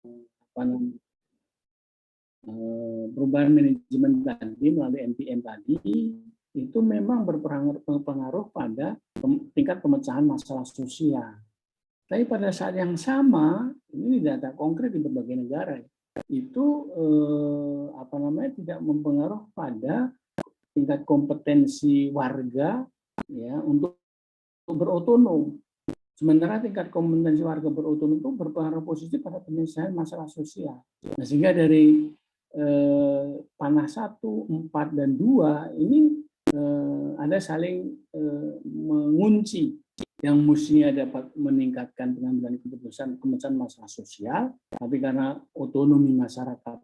apa namanya, perubahan manajemen tadi melalui NPM tadi itu memang berpengaruh pada tingkat pemecahan masalah sosial. Tapi pada saat yang sama, ini data konkret di berbagai negara, itu apa namanya tidak mempengaruhi pada tingkat kompetensi warga ya untuk berotonom. Sementara tingkat kompetensi warga berotonom itu berpengaruh positif pada penyelesaian masalah sosial. Nah, sehingga dari panah 1, 4, dan 2 ini ada saling mengunci yang mestinya dapat meningkatkan pengambilan keputusan pemecahan masalah sosial, tapi karena otonomi masyarakat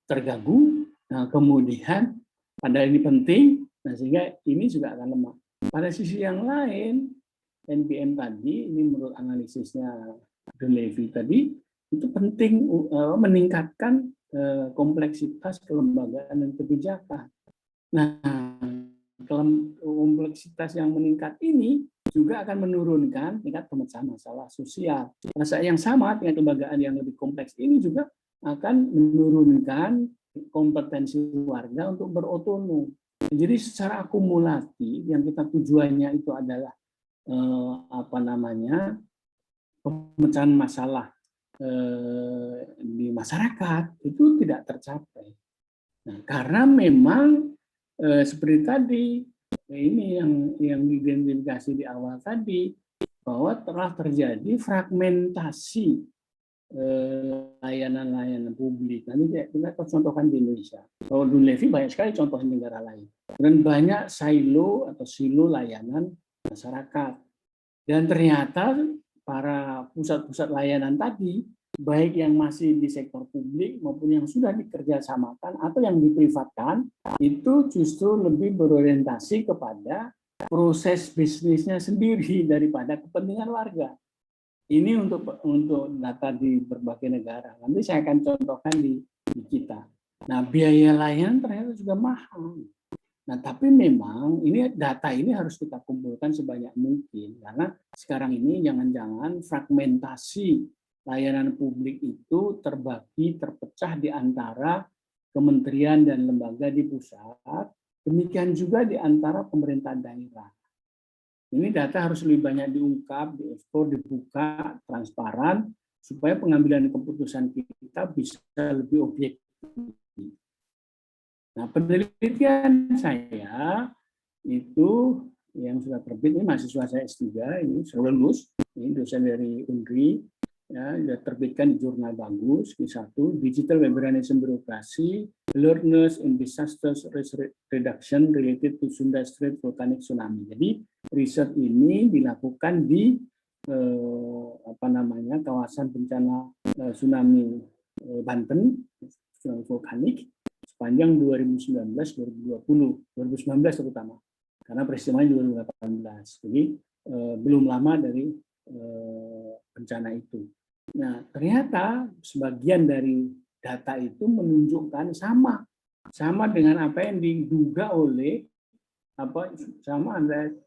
terganggu, nah kemudian padahal ini penting, nah sehingga ini juga akan lemah. Pada sisi yang lain, NPM tadi, ini menurut analisisnya Dunleavy tadi, itu penting meningkatkan kompleksitas kelembagaan dan kebijakan. Nah, kompleksitas yang meningkat ini juga akan menurunkan tingkat pemecahan masalah sosial. Pada saat yang sama, tingkat kelembagaan yang lebih kompleks ini juga akan menurunkan kompetensi warga untuk berotonom. Jadi secara akumulatif yang kita tujuannya itu adalah apa namanya pemecahan masalah di masyarakat itu tidak tercapai. Nah, karena memang seperti tadi ini yang diidentifikasi di awal tadi bahwa telah terjadi fragmentasi layanan-layanan publik. Nanti kita contohkan di Indonesia. Kalau Dunleavy banyak sekali contoh di negara lain. Dan banyak silo atau silo layanan masyarakat. Dan ternyata para pusat-pusat layanan tadi, baik yang masih di sektor publik maupun yang sudah dikerjasamakan atau yang diprivatkan, itu justru lebih berorientasi kepada proses bisnisnya sendiri daripada kepentingan warga. Ini untuk data di berbagai negara. Nanti saya akan contohkan di kita. Nah, biaya layanan ternyata juga mahal. Nah, tapi memang ini data ini harus kita kumpulkan sebanyak mungkin karena sekarang ini jangan-jangan fragmentasi layanan publik itu terpecah di antara kementerian dan lembaga di pusat, demikian juga di antara pemerintah daerah. Ini data harus lebih banyak diungkap, diekspor, dibuka, transparan, supaya pengambilan keputusan kita bisa lebih objektif. Nah, penelitian saya itu yang sudah terbit, ini mahasiswa saya S3, ini sudah lulus, ini dosen dari UNRI, ya, sudah terbitkan di jurnal bagus, Q1, Digital Weatherization Birokrasi, Alertness in Disasters Risk Reduction Related to Sunda Strait Volcanic Tsunami. Jadi, riset ini dilakukan di kawasan bencana tsunami Banten, tsunami vulkanik, sepanjang 2019-2020, 2019 terutama, karena peristiwanya 2018. Jadi belum lama dari bencana itu. Nah, ternyata sebagian dari data itu menunjukkan sama dengan apa yang diduga oleh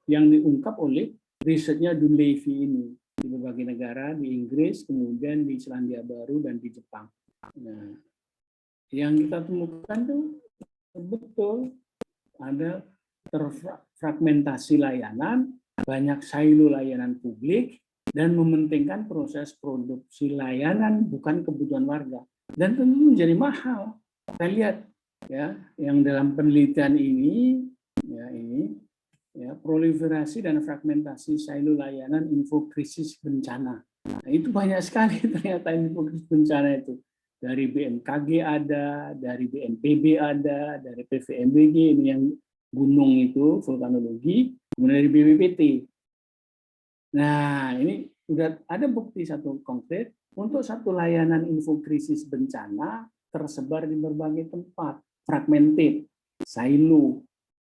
yang diungkap oleh risetnya Dunleavy ini di berbagai negara, di Inggris, kemudian di Selandia Baru dan di Jepang. Nah, yang kita temukan tuh betul ada terfragmentasi layanan, banyak silo layanan publik, dan mementingkan proses produksi layanan bukan kebutuhan warga. Dan tentu menjadi mahal. Kita lihat ya, yang dalam penelitian ini proliferasi dan fragmentasi silo layanan info krisis bencana. Nah, itu banyak sekali ternyata info krisis bencana itu. Dari BMKG ada, dari BNPB ada, dari PVMBG ini yang gunung itu, vulkanologi, kemudian dari BPPT. Nah, ini sudah ada bukti satu konkret untuk satu layanan info krisis bencana tersebar di berbagai tempat, fragmented, silo.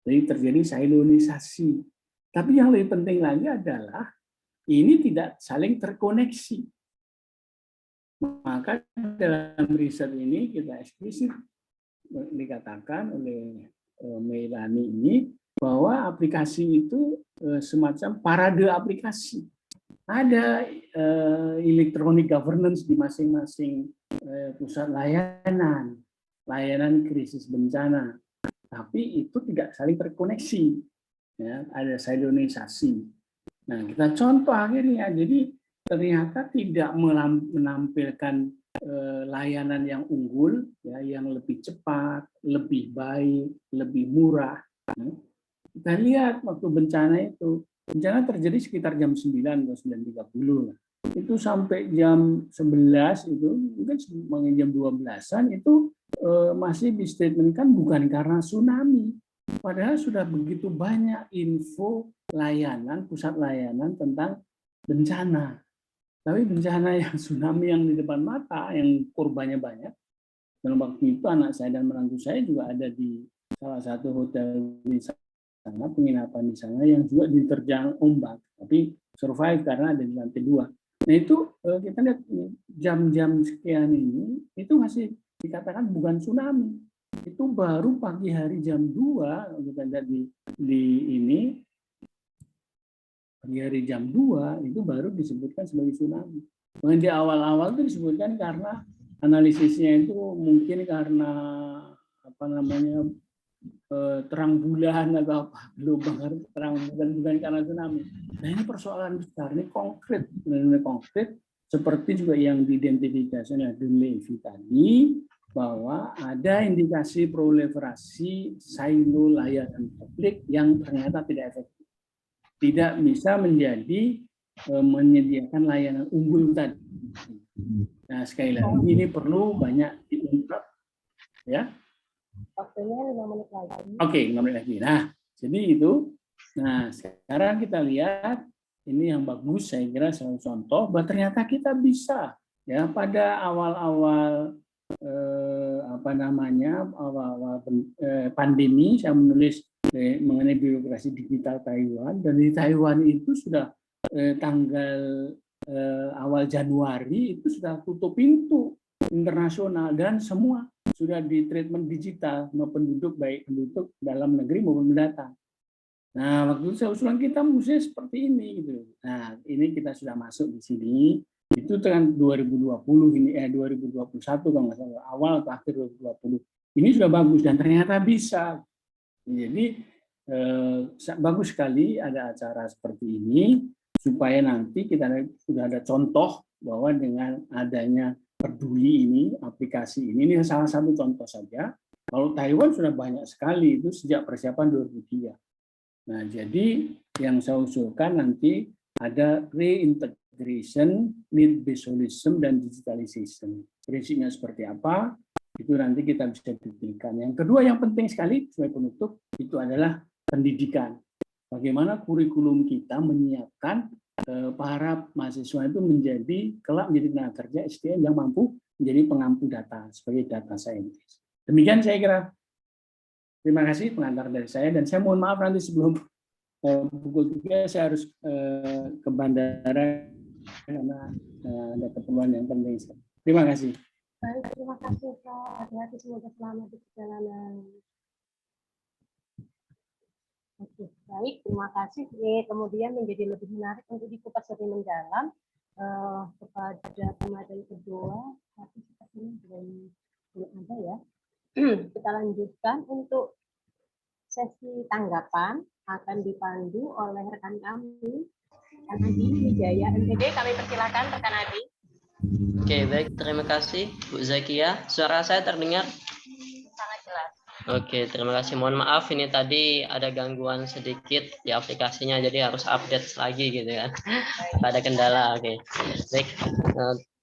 Jadi terjadi silonisasi. Tapi yang lebih penting lagi adalah ini tidak saling terkoneksi. Maka dalam riset ini kita eksplisit dikatakan oleh Melani ini bahwa aplikasi itu semacam parade aplikasi. Ada electronic governance di masing-masing pusat layanan krisis bencana, tapi itu tidak saling terkoneksi, ya, ada silonisasi. Nah, kita contoh akhirnya, jadi ternyata tidak menampilkan layanan yang unggul, ya, yang lebih cepat, lebih baik, lebih murah. Kita lihat waktu bencana terjadi sekitar jam 9 atau 9.30. Itu sampai jam 11 itu, mungkin jam 12-an itu masih distatementkan bukan karena tsunami. Padahal sudah begitu banyak info layanan, pusat layanan tentang bencana. Tapi bencana yang tsunami yang di depan mata, yang korbannya banyak, dan waktu itu anak saya dan menantu saya juga ada di salah satu hotel di sana, penginapan di sana yang juga diterjang ombak, tapi survive karena ada di lantai 2. Nah itu kita lihat jam-jam sekian ini, itu masih dikatakan bukan tsunami. Itu baru pagi hari jam 2, kita lihat di ini, pagi hari jam 2 itu baru disebutkan sebagai tsunami. Di awal-awal itu disebutkan karena analisisnya itu mungkin karena apa namanya terang bulan atau apa, gelombang terang bulan, bukan karena tsunami. Nah ini persoalan besar, ini konkret, benar-benar konkret, seperti juga yang diidentifikasi oleh Dunleavy tadi, bahwa ada indikasi proliferasi silo layanan publik yang ternyata tidak efektif, tidak bisa menjadi menyediakan layanan unggul tadi. Nah sekali lagi ini perlu banyak diungkap, ya. Waktunya 5 menit lagi. Oke, 5 menit lagi. Nah, jadi itu. Nah, sekarang kita lihat ini yang bagus, saya kira salah contoh bahwa ternyata kita bisa, ya, pada awal-awal awal-awal pandemi saya menulis mengenai birokrasi digital Taiwan, dan di Taiwan itu sudah tanggal awal Januari itu sudah tutup pintu internasional dan semua sudah di treatment digital, penduduk, baik penduduk dalam negeri maupun pendatang. Nah, waktu itu saya usulan kita mesti seperti ini gitu. Nah, ini kita sudah masuk di sini. Itu kan 2020 ini 2021 kalau nggak salah, awal atau akhir 2020. Ini sudah bagus dan ternyata bisa. Jadi bagus sekali ada acara seperti ini supaya nanti kita sudah ada contoh bahwa dengan adanya Peduli ini, aplikasi ini salah satu contoh saja. Kalau Taiwan sudah banyak sekali itu sejak persiapan 2003. Nah, jadi yang saya usulkan nanti ada reintegration, need-based solution, dan digitalization. Prinsipnya seperti apa? Itu nanti kita bisa dipikirkan. Yang kedua yang penting sekali sebagai penutup itu adalah pendidikan. Bagaimana kurikulum kita menyiapkan para mahasiswa itu kelak menjadi tenaga kerja SDM yang mampu menjadi pengampu data sebagai data scientist. Demikian saya kira. Terima kasih pengantar dari saya, dan saya mohon maaf nanti sebelum pukul 3 saya harus ke bandara karena ada keperluan yang penting. Terima kasih. Baik, terima kasih Pak. Hati-hati, semoga selamat di perjalanan. Oke, baik, terima kasih. Kemudian menjadi lebih menarik untuk dikupas lebih mendalam kepada pemateri kedua, tapi sepertinya belum ada ya. Kita lanjutkan untuk sesi tanggapan, akan dipandu oleh rekan kami, rekan Adi Wijaya MPD. Kami persilakan rekan Adi. Oke, baik, terima kasih Bu Zakia. Suara saya terdengar? Sangat jelas. Oke, terima kasih. Mohon maaf ini tadi ada gangguan sedikit di aplikasinya, jadi harus update lagi gitu kan. Ada kendala. Oke. Baik.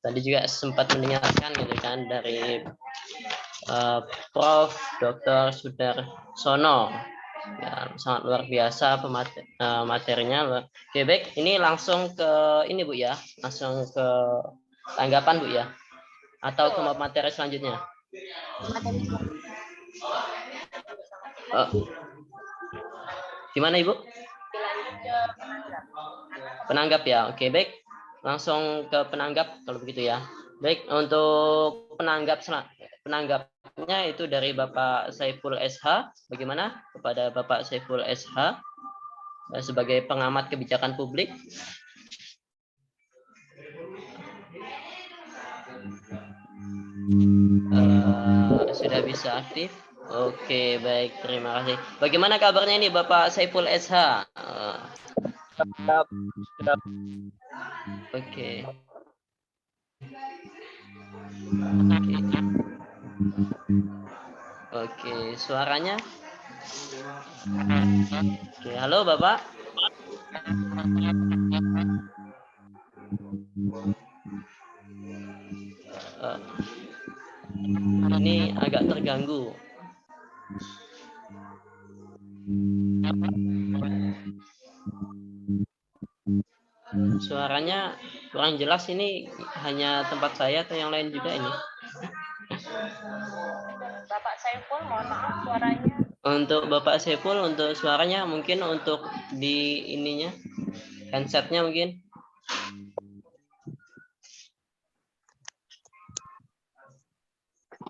Tadi juga sempat mendengarkan gitu kan dari Prof. Dr. Sudarsono. Ya, sangat luar biasa materinya. Oke, baik. Ini langsung ke ini Bu ya. Langsung ke tanggapan Bu ya. Atau ke materi selanjutnya. Gimana Ibu? Penanggap ya. Oke, baik. Langsung ke penanggap kalau begitu ya. Baik, untuk penanggapnya itu dari Bapak Saiful SH. Bagaimana kepada Bapak Saiful SH sebagai pengamat kebijakan publik? Sudah bisa aktif. Oke, baik, terima kasih. Bagaimana kabarnya ini Bapak Saiful SH? Oke. Oke, suaranya. Oke, halo Bapak. Ini agak terganggu. Suaranya kurang jelas, ini hanya tempat saya atau yang lain juga ini? Bapak Saiful, mohon maaf suaranya. Untuk Bapak Saiful, untuk suaranya mungkin untuk di ininya, handsetnya mungkin.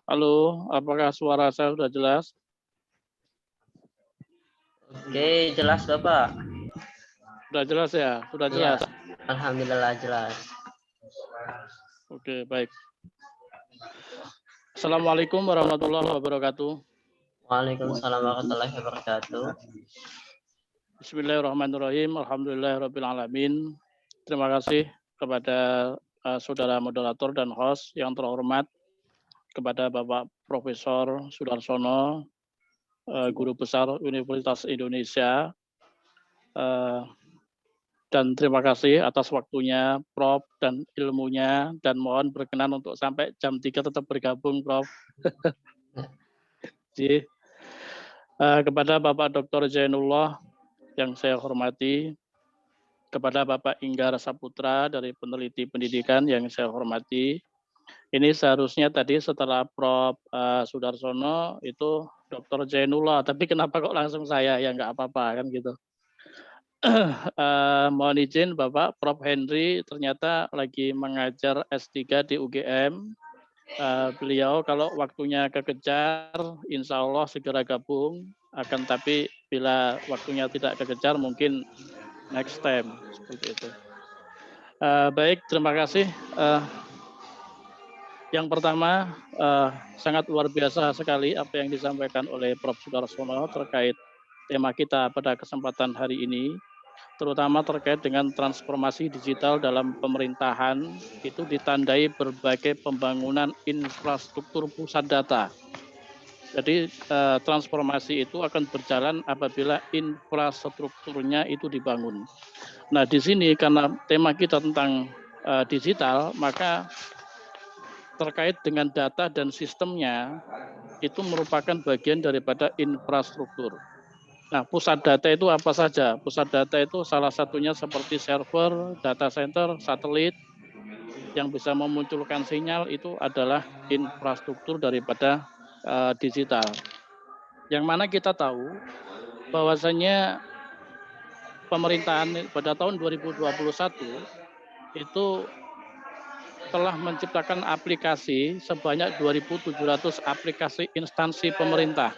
Halo, apakah suara saya sudah jelas? Oke, jelas Bapak. Sudah jelas ya? Sudah Ya, jelas? alhamdulillah jelas. Oke, baik. Assalamualaikum warahmatullahi wabarakatuh. Waalaikumsalam warahmatullahi wabarakatuh. Bismillahirrahmanirrahim. Alhamdulillahirrahmanirrahim. Terima kasih kepada saudara moderator dan host yang terhormat, kepada Bapak Profesor Sudarsono, Guru Besar Universitas Indonesia, dan terima kasih atas waktunya Prof dan ilmunya, dan mohon berkenan untuk sampai jam 3 tetap bergabung Prof. Jadi, kepada Bapak Dr. Zainullah yang saya hormati, kepada Bapak Inggar Saputra dari Peneliti Pendidikan yang saya hormati, ini seharusnya tadi setelah Prof. Sudarsono itu Dr. Zainullah, tapi kenapa kok langsung saya, ya nggak apa-apa kan gitu. Mohon izin Bapak, Prof. Henry ternyata lagi mengajar S3 di UGM. Beliau kalau waktunya kekejar, insya Allah segera gabung. Akan tapi bila waktunya tidak kekejar, mungkin next time seperti itu. Baik, terima kasih. Yang pertama, sangat luar biasa sekali apa yang disampaikan oleh Prof. Sudarsono terkait tema kita pada kesempatan hari ini, terutama terkait dengan transformasi digital dalam pemerintahan. Itu ditandai berbagai pembangunan infrastruktur pusat data. Jadi transformasi itu akan berjalan apabila infrastrukturnya itu dibangun. Nah, di sini karena tema kita tentang digital, maka terkait dengan data dan sistemnya itu merupakan bagian daripada infrastruktur. Nah, pusat data itu apa saja? Pusat data itu salah satunya seperti server, data center, satelit yang bisa memunculkan sinyal, itu adalah infrastruktur daripada digital. Yang mana kita tahu bahwasanya pemerintahan pada tahun 2021 itu telah menciptakan aplikasi sebanyak 2.700 aplikasi instansi pemerintah.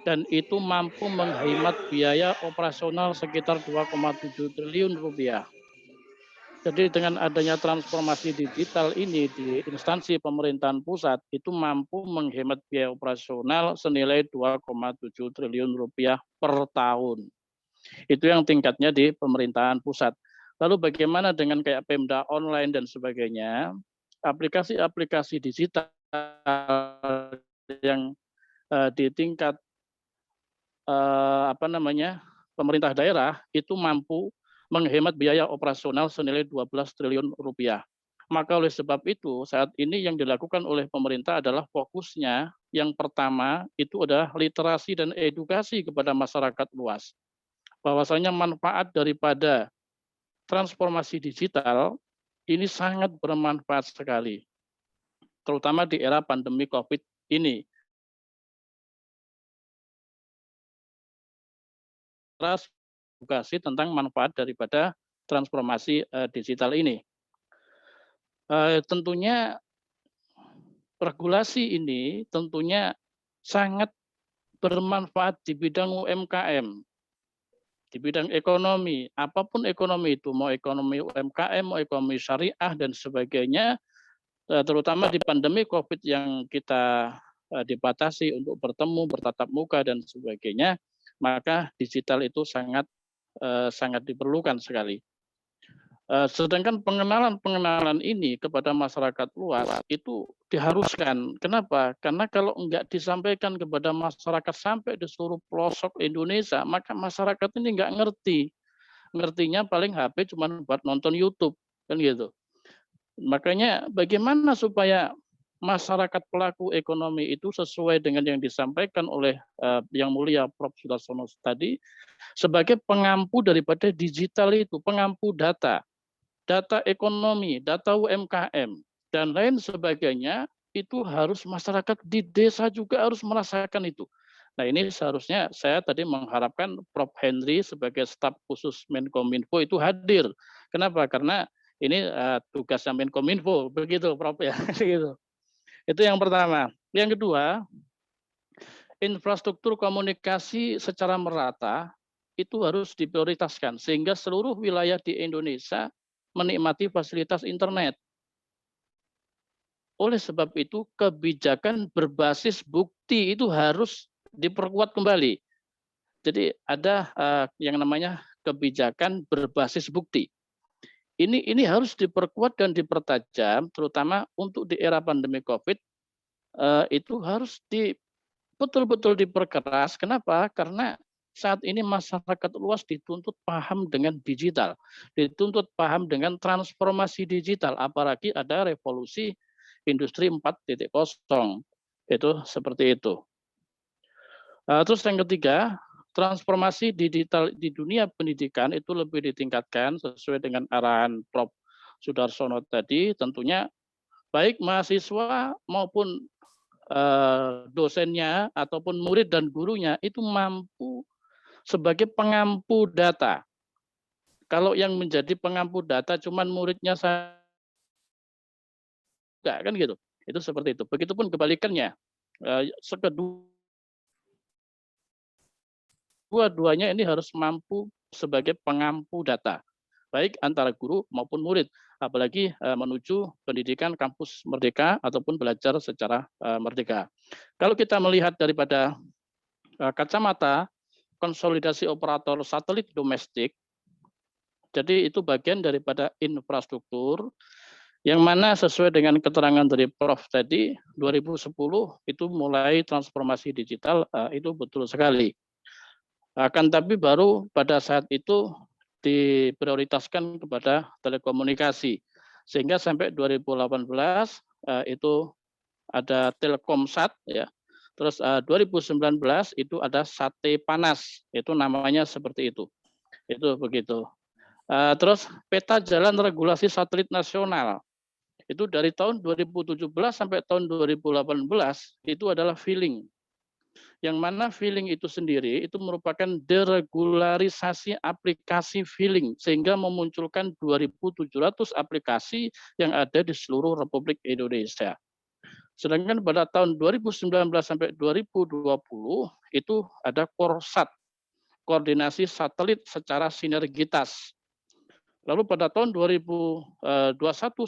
Dan itu mampu menghemat biaya operasional sekitar 2,7 triliun rupiah. Jadi dengan adanya transformasi digital ini di instansi pemerintahan pusat, itu mampu menghemat biaya operasional senilai 2,7 triliun rupiah per tahun. Itu yang tingkatnya di pemerintahan pusat. Lalu bagaimana dengan kayak Pemda online dan sebagainya, aplikasi-aplikasi digital yang di tingkat pemerintah daerah itu mampu menghemat biaya operasional senilai 12 triliun rupiah. Maka oleh sebab itu saat ini yang dilakukan oleh pemerintah adalah fokusnya yang pertama itu adalah literasi dan edukasi kepada masyarakat luas. Bahwasanya manfaat daripada transformasi digital ini sangat bermanfaat sekali, terutama di era pandemi COVID ini. Edukasi tentang manfaat daripada transformasi digital ini. Tentunya regulasi ini tentunya sangat bermanfaat di bidang UMKM, di bidang ekonomi, apapun ekonomi itu, mau ekonomi UMKM, mau ekonomi syariah dan sebagainya, terutama di pandemi COVID yang kita dibatasi untuk bertemu, bertatap muka dan sebagainya, maka digital itu sangat diperlukan sekali. Sedangkan pengenalan ini kepada masyarakat luas itu diharuskan. Kenapa? Karena kalau enggak disampaikan kepada masyarakat sampai di seluruh pelosok Indonesia, maka masyarakat ini enggak ngerti. Ngertinya paling HP cuma buat nonton YouTube, kan gitu. Makanya bagaimana supaya masyarakat pelaku ekonomi itu sesuai dengan yang disampaikan oleh Yang Mulia Prof. Sudarsono tadi, sebagai pengampu daripada digital itu, pengampu data ekonomi, data UMKM, dan lain sebagainya, itu harus masyarakat di desa juga harus merasakan itu. Nah ini seharusnya saya tadi mengharapkan Prof. Henry sebagai staf khusus Menkominfo itu hadir. Kenapa? Karena ini tugasnya Menkominfo, begitu Prof. ya. Gitu. Itu yang pertama. Yang kedua, infrastruktur komunikasi secara merata itu harus diprioritaskan sehingga seluruh wilayah di Indonesia menikmati fasilitas internet. Oleh sebab itu, kebijakan berbasis bukti itu harus diperkuat kembali. Jadi ada yang namanya kebijakan berbasis bukti. Ini harus diperkuat dan dipertajam, terutama untuk di era pandemi COVID, itu harus betul-betul diperkeras. Kenapa? Karena saat ini masyarakat luas dituntut paham dengan digital, dituntut paham dengan transformasi digital, apalagi ada revolusi industri 4.0. Itu seperti itu. Terus yang ketiga, transformasi digital di dunia pendidikan itu lebih ditingkatkan sesuai dengan arahan Prof. Sudarsono tadi, tentunya baik mahasiswa maupun dosennya ataupun murid dan gurunya itu mampu sebagai pengampu data. Kalau yang menjadi pengampu data cuman muridnya saja kan gitu. Itu seperti itu. Begitupun kebalikannya. Dua-duanya ini harus mampu sebagai pengampu data, baik antara guru maupun murid, apalagi menuju pendidikan kampus merdeka ataupun belajar secara merdeka. Kalau kita melihat daripada kacamata konsolidasi operator satelit domestik, jadi itu bagian daripada infrastruktur yang mana sesuai dengan keterangan dari Prof tadi 2010 itu mulai transformasi digital, itu betul sekali. Akan tapi baru pada saat itu diprioritaskan kepada telekomunikasi sehingga sampai 2018 itu ada Telkomsat ya. Terus 2019 itu ada Sate Panas, itu namanya seperti itu. Itu begitu. Terus peta jalan regulasi satelit nasional itu dari tahun 2017 sampai tahun 2018 itu adalah filling. Yang mana filling itu sendiri itu merupakan deregularisasi aplikasi filling sehingga memunculkan 2.700 aplikasi yang ada di seluruh Republik Indonesia. Sedangkan pada tahun 2019 sampai 2020 itu ada Korsat, koordinasi satelit secara sinergitas. Lalu pada tahun 2021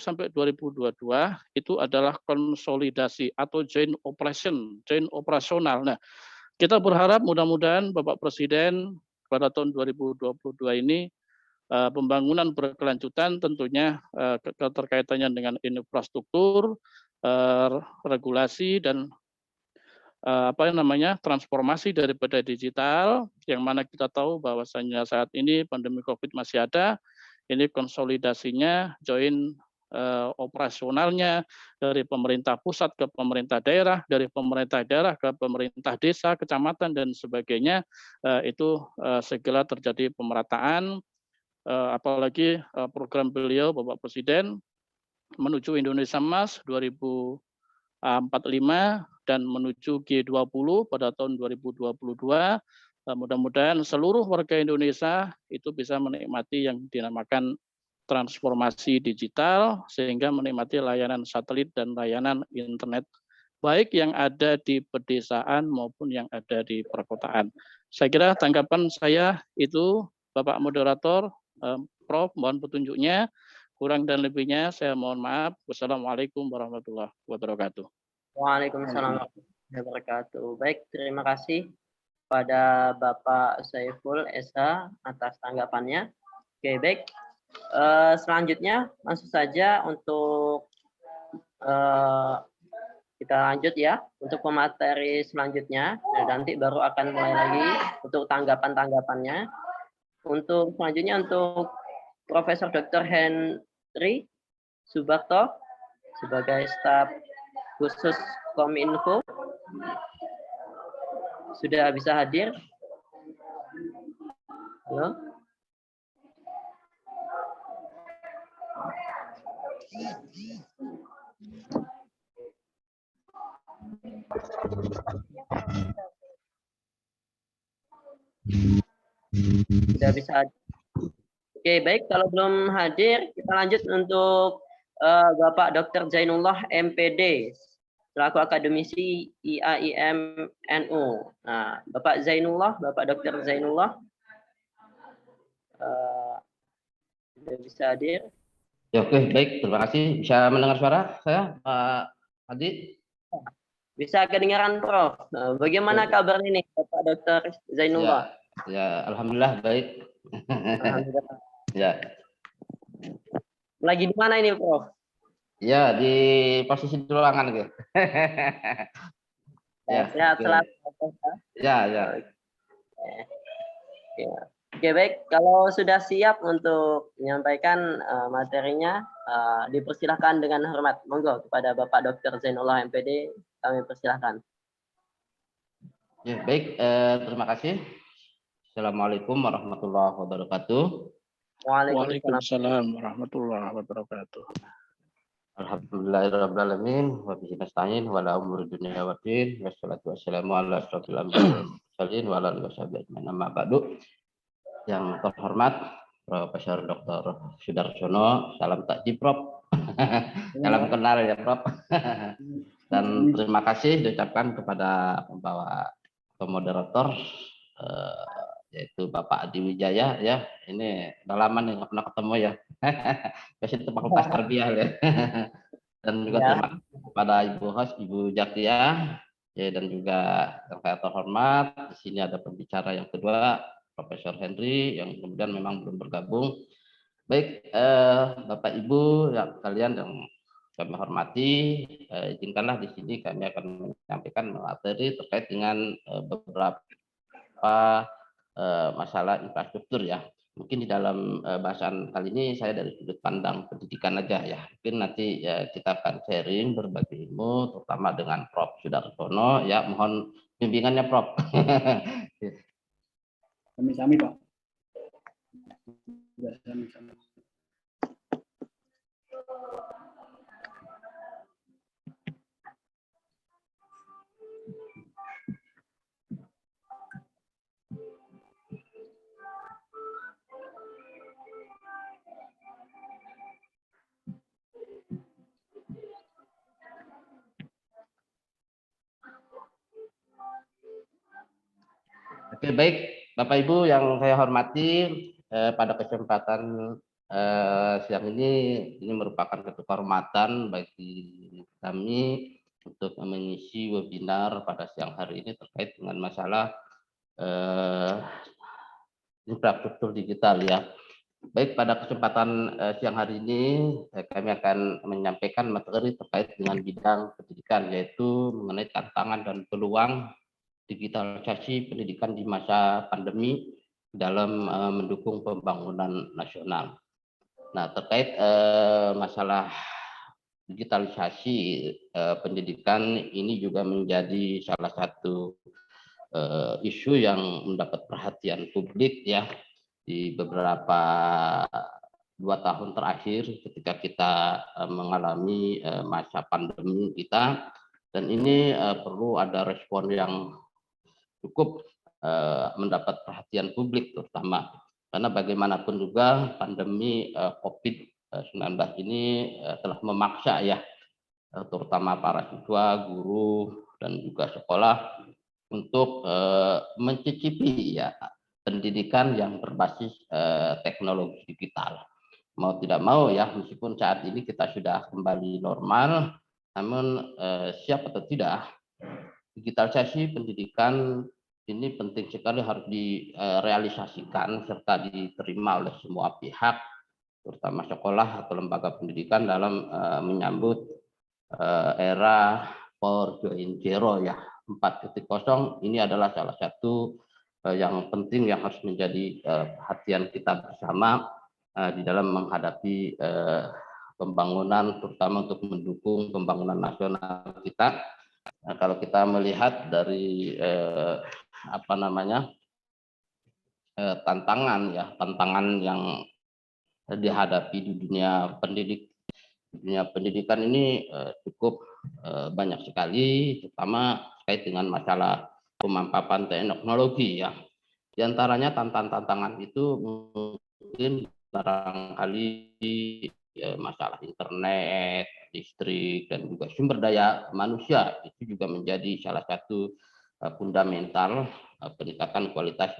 sampai 2022 itu adalah konsolidasi atau joint operation, joint operasional. Nah, kita berharap mudah-mudahan Bapak Presiden pada tahun 2022 ini pembangunan berkelanjutan tentunya keterkaitannya dengan infrastruktur, regulasi dan transformasi daripada digital yang mana kita tahu bahwasannya saat ini pandemi COVID masih ada. Ini konsolidasinya, join operasionalnya dari pemerintah pusat ke pemerintah daerah, dari pemerintah daerah ke pemerintah desa, kecamatan dan sebagainya, itu segera terjadi pemerataan, apalagi program beliau Bapak Presiden menuju Indonesia Emas 2045 dan menuju G20 pada tahun 2022. Mudah-mudahan seluruh warga Indonesia itu bisa menikmati yang dinamakan transformasi digital sehingga menikmati layanan satelit dan layanan internet baik yang ada di pedesaan maupun yang ada di perkotaan. Saya kira tanggapan saya itu Bapak Moderator, Prof, mohon petunjuknya. Kurang dan lebihnya saya mohon maaf. Wassalamualaikum warahmatullahi wabarakatuh. Waalaikumsalam warahmatullahi wabarakatuh. Baik, terima kasih pada Bapak Saiful Esa atas tanggapannya. Oke, baik. Selanjutnya langsung saja untuk kita lanjut ya untuk pemateri selanjutnya. Nah, nanti baru akan mulai lagi untuk tanggapan-tanggapannya. Untuk selanjutnya untuk Profesor Dr. Henry Subakto sebagai staf khusus Kominfo sudah bisa hadir. Halo. Sudah bisa hadir. Oke, baik. Kalau belum hadir, kita lanjut untuk Bapak Dr. Zainullah MPD selaku akademisi IAIM NU. Nah, Bapak Zainullah, Bapak Dr. Zainullah sudah bisa hadir. Ya, oke, baik. Terima kasih. Bisa mendengar suara saya, Pak Adi? Bisa kedengaran, Prof. Nah, bagaimana kabar ini, Bapak Dr. Zainullah? Ya, alhamdulillah baik. Alhamdulillah. Ya. Lagi di mana ini, Prof? Ya, di posisi di ruangan gitu. Ya, sehat selalu. Ya, ya. Ya. Oke, baik. Kalau sudah siap untuk menyampaikan materinya, dipersilahkan dengan hormat. Monggo kepada Bapak Dr. Zainullah MPD, kami persilahkan. Ya, baik. Terima kasih. Assalamualaikum warahmatullahi wabarakatuh. Waalaikumsalam warahmatullahi wabarakatuh. Alhamdulillahirrahmanirrahim. Wa bihi nasta'in wa la umuri dunya wa din. Wassalatu wassalamu ala asyrofil anbiya'i wal mursalin wa ala alihi washabihi ajmain. Amma ba'du. Yang terhormat Profesor Dr. Sudarsono, salam takjib, Prof. Salam kenal ya, Prof. Dan terima kasih diucapkan kepada pembawa atau moderator yaitu Bapak Adi Wijaya ya. Ini udah lama nih nggak pernah ketemu ya. Biasanya itu fakultas tarbiyah ya. Dan juga terima kasih kepada Ibu host, Ibu Jakia ya, dan juga yang saya terhormat di sini ada pembicara yang kedua Profesor Henry yang kemudian memang belum bergabung. Baik, Bapak Ibu yang kalian yang kami hormati, izinkanlah di sini kami akan menyampaikan materi terkait dengan beberapa masalah infrastruktur ya. Mungkin di dalam bahasan kali ini saya dari sudut pandang pendidikan aja ya. Mungkin nanti ya, kita akan sharing berbagi ilmu, terutama dengan Prof. Sudarsono ya. Mohon bimbingannya, Prof. Kami-kami, Pak. Kami-kami. Oke, baik Bapak Ibu yang saya hormati, pada kesempatan siang ini merupakan satu kehormatan bagi kami untuk mengisi webinar pada siang hari ini terkait dengan masalah infrastruktur digital ya. Baik, pada kesempatan siang hari ini kami akan menyampaikan materi terkait dengan bidang pendidikan, yaitu mengenai tantangan dan peluang digitalisasi pendidikan di masa pandemi dalam mendukung pembangunan nasional. Nah, terkait masalah digitalisasi pendidikan ini juga menjadi salah satu isu yang mendapat perhatian publik ya di beberapa 2 tahun terakhir ketika kita mengalami masa pandemi kita, dan ini perlu ada respon yang cukup mendapat perhatian publik terutama karena bagaimanapun juga pandemi COVID-19 ini telah memaksa ya terutama para siswa, guru dan juga sekolah untuk mencicipi ya pendidikan yang berbasis teknologi digital. mau tidak mau ya, meskipun saat ini kita sudah kembali normal, namun siap atau tidak, digitalisasi pendidikan ini penting sekali harus direalisasikan serta diterima oleh semua pihak, terutama sekolah atau lembaga pendidikan dalam menyambut era 4.0 ya, 4.0 ini adalah salah satu yang penting yang harus menjadi perhatian kita bersama di dalam menghadapi pembangunan, terutama untuk mendukung pembangunan nasional kita. Nah, kalau kita melihat dari tantangan yang dihadapi di dunia pendidikan ini cukup banyak sekali, terutama terkait dengan masalah pemanfaatan teknologi ya. Di antaranya tantangan itu mungkin barangkali masalah internet, listrik, dan juga sumber daya manusia. Itu juga menjadi salah satu fundamental peningkatan kualitas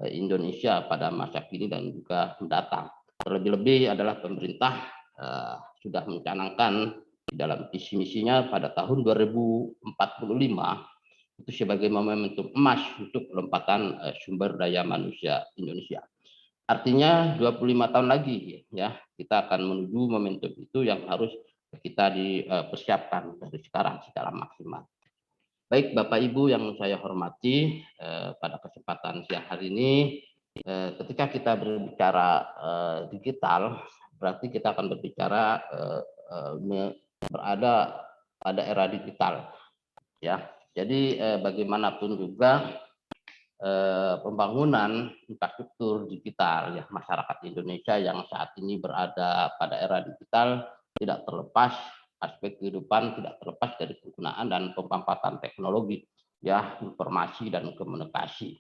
Indonesia pada masa kini dan juga mendatang. Terlebih-lebih adalah pemerintah sudah mencanangkan di dalam visi misinya pada tahun 2045 itu sebagai momentum emas untuk lompatan sumber daya manusia Indonesia. Artinya 25 tahun lagi ya kita akan menuju momentum itu yang harus kita dipersiapkan dari sekarang secara maksimal. Baik Bapak Ibu yang saya hormati, pada kesempatan siang hari ini ketika kita berbicara digital, berarti kita akan berbicara berada pada era digital ya. Jadi bagaimanapun juga pembangunan infrastruktur digital ya masyarakat Indonesia yang saat ini berada pada era digital tidak terlepas aspek kehidupan, tidak terlepas dari penggunaan dan pemanfaatan teknologi ya, informasi dan komunikasi.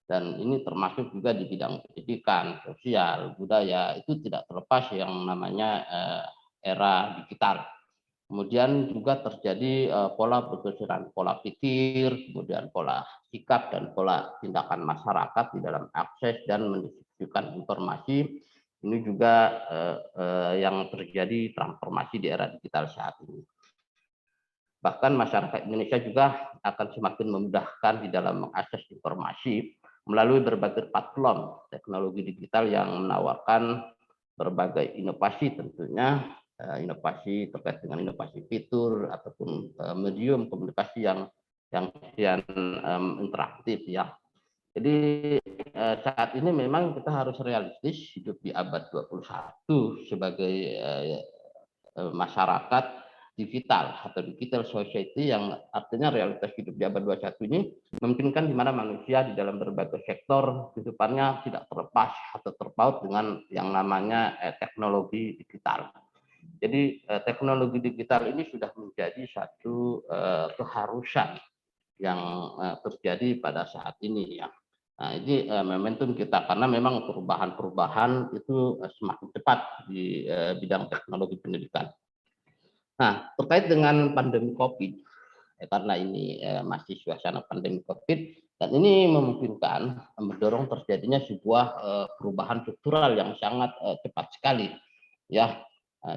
Dan ini termasuk juga di bidang pendidikan, sosial, budaya, itu tidak terlepas yang namanya era digital. Kemudian juga terjadi pola pergeseran, pola pikir, kemudian pola sikap dan pola tindakan masyarakat di dalam akses dan mendistribusikan informasi. Ini juga yang terjadi transformasi di era digital saat ini. Bahkan masyarakat Indonesia juga akan semakin memudahkan di dalam mengakses informasi melalui berbagai platform teknologi digital yang menawarkan berbagai inovasi tentunya, inovasi terkait dengan inovasi fitur ataupun medium komunikasi yang interaktif ya. Jadi saat ini memang kita harus realistis hidup di abad 21 sebagai masyarakat digital atau digital society yang artinya realitas hidup di abad 21 ini memungkinkan di mana manusia di dalam berbagai sektor kehidupannya tidak terlepas atau terpaut dengan yang namanya teknologi digital. Jadi teknologi digital ini sudah menjadi satu keharusan yang terjadi pada saat ini ya. Nah, ini momentum kita karena memang perubahan-perubahan itu semakin cepat di bidang teknologi pendidikan. Nah, terkait dengan pandemi COVID, karena ini masih suasana pandemi COVID, dan ini memungkinkan mendorong terjadinya sebuah perubahan struktural yang sangat cepat sekali, ya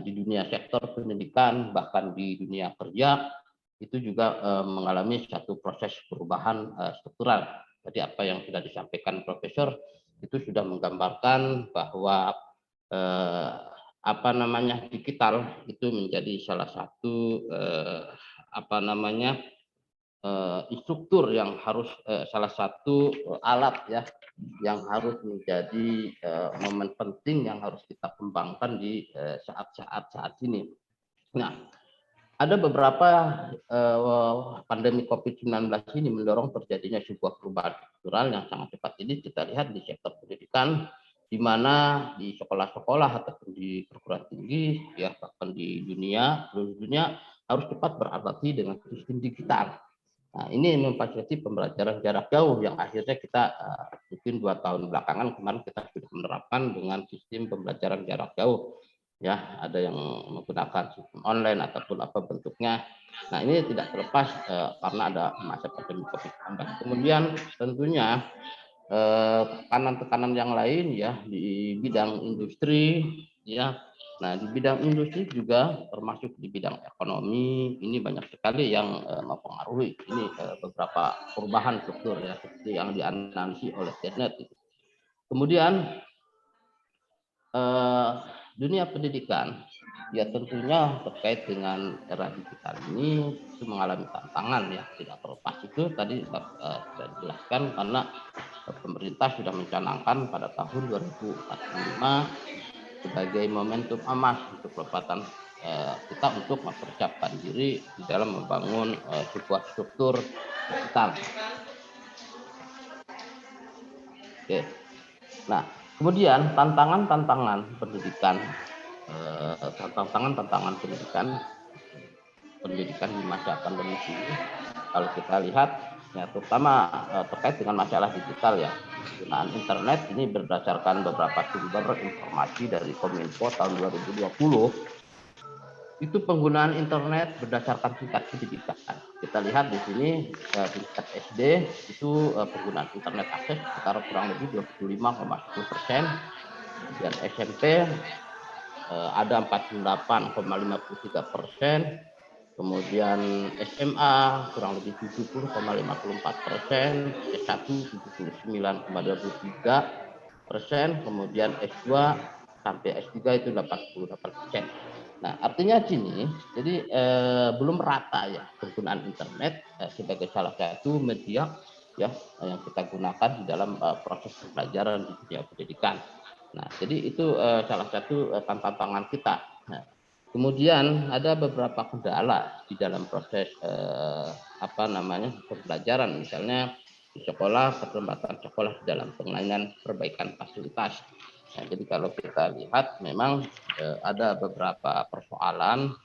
di dunia sektor pendidikan bahkan di dunia kerja itu juga mengalami satu proses perubahan struktural. Jadi apa yang sudah disampaikan Profesor itu sudah menggambarkan bahwa digital itu menjadi salah satu instruktur yang harus salah satu alat ya yang harus menjadi momen penting yang harus kita kembangkan di saat ini. Nah, ada beberapa pandemi COVID-19 ini mendorong terjadinya sebuah perubahan struktural yang sangat cepat. Ini kita lihat di sektor pendidikan, di mana di sekolah-sekolah ataupun di perguruan tinggi, ya bahkan di seluruh dunia harus cepat beradaptasi dengan sistem digital. Nah, ini memfasilitasi pembelajaran jarak jauh yang akhirnya kita mungkin 2 tahun belakangan kemarin kita sudah menerapkan dengan sistem pembelajaran jarak jauh. Ya, ada yang menggunakan sistem online ataupun apa bentuknya. Nah, ini tidak terlepas karena ada masa pandemi COVID-19. Kemudian tentunya tekanan-tekanan yang lain ya di bidang industri Ya. Nah, di bidang industri juga termasuk di bidang ekonomi ini banyak sekali yang mempengaruhi ini beberapa perubahan struktur ya seperti yang dianalisis oleh Kenneth. Kemudian dunia pendidikan ya tentunya terkait dengan era digital ini itu mengalami tantangan ya, tidak terlepas itu tadi sudah dijelaskan karena pemerintah sudah mencanangkan pada tahun 2045 sebagai momentum emas untuk percepatan kita untuk mempersiapkan diri di dalam membangun sebuah struktur digital. Oke. Nah, kemudian tantangan-tantangan pendidikan, pendidikan di masa pandemi ini, kalau kita lihat, ya terutama terkait dengan masalah digital ya, penggunaan internet ini berdasarkan beberapa sumber informasi dari Kominfo tahun 2020, itu penggunaan internet berdasarkan tingkat pendidikan. Kita lihat di sini tingkat SD itu penggunaan internet akses sekitar kurang lebih 25,10%, dan SMP ada 48,53%, kemudian SMA kurang lebih 70,54%, S1 79,23%, kemudian S2 sampai S3 itu 88%. Nah, artinya sini, jadi belum rata ya penggunaan internet sebagai salah satu media ya yang kita gunakan di dalam proses pembelajaran di dunia pendidikan. Nah, jadi itu salah satu tantangan kita. Nah, kemudian ada beberapa kendala di dalam proses pembelajaran, misalnya di sekolah, keterlambatan sekolah dalam pengenalan perbaikan fasilitas. Nah, jadi kalau kita lihat memang ada beberapa persoalan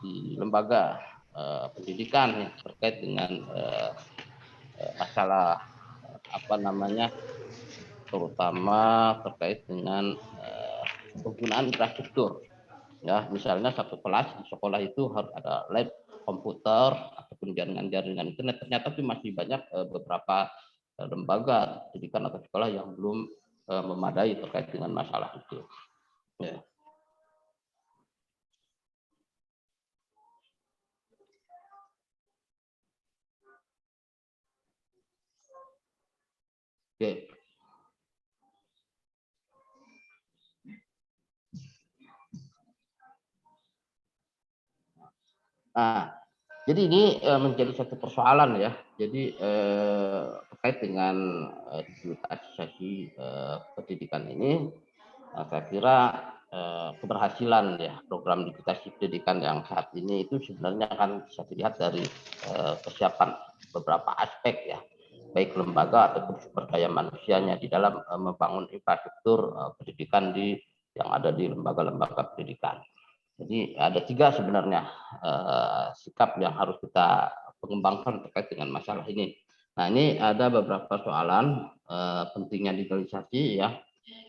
di lembaga pendidikan yang terkait dengan masalah terutama terkait dengan penggunaan infrastruktur. Ya, misalnya satu kelas di sekolah itu harus ada lab komputer ataupun jaringan internet. Ternyata itu masih banyak beberapa lembaga pendidikan atau sekolah yang belum memadai terkait dengan masalah itu. Ya. Oke. Nah, jadi ini menjadi satu persoalan ya. Jadi terkait dengan digitalisasi pendidikan ini, saya kira keberhasilan ya program digitalisasi pendidikan yang saat ini itu sebenarnya kan bisa dilihat dari kesiapan beberapa aspek ya, baik lembaga ataupun sumber daya manusianya di dalam membangun infrastruktur pendidikan yang ada di lembaga-lembaga pendidikan. Jadi ada 3 sebenarnya sikap yang harus kita pengembangkan terkait dengan masalah ini. Nah, ini ada beberapa soalan pentingnya digitalisasi ya.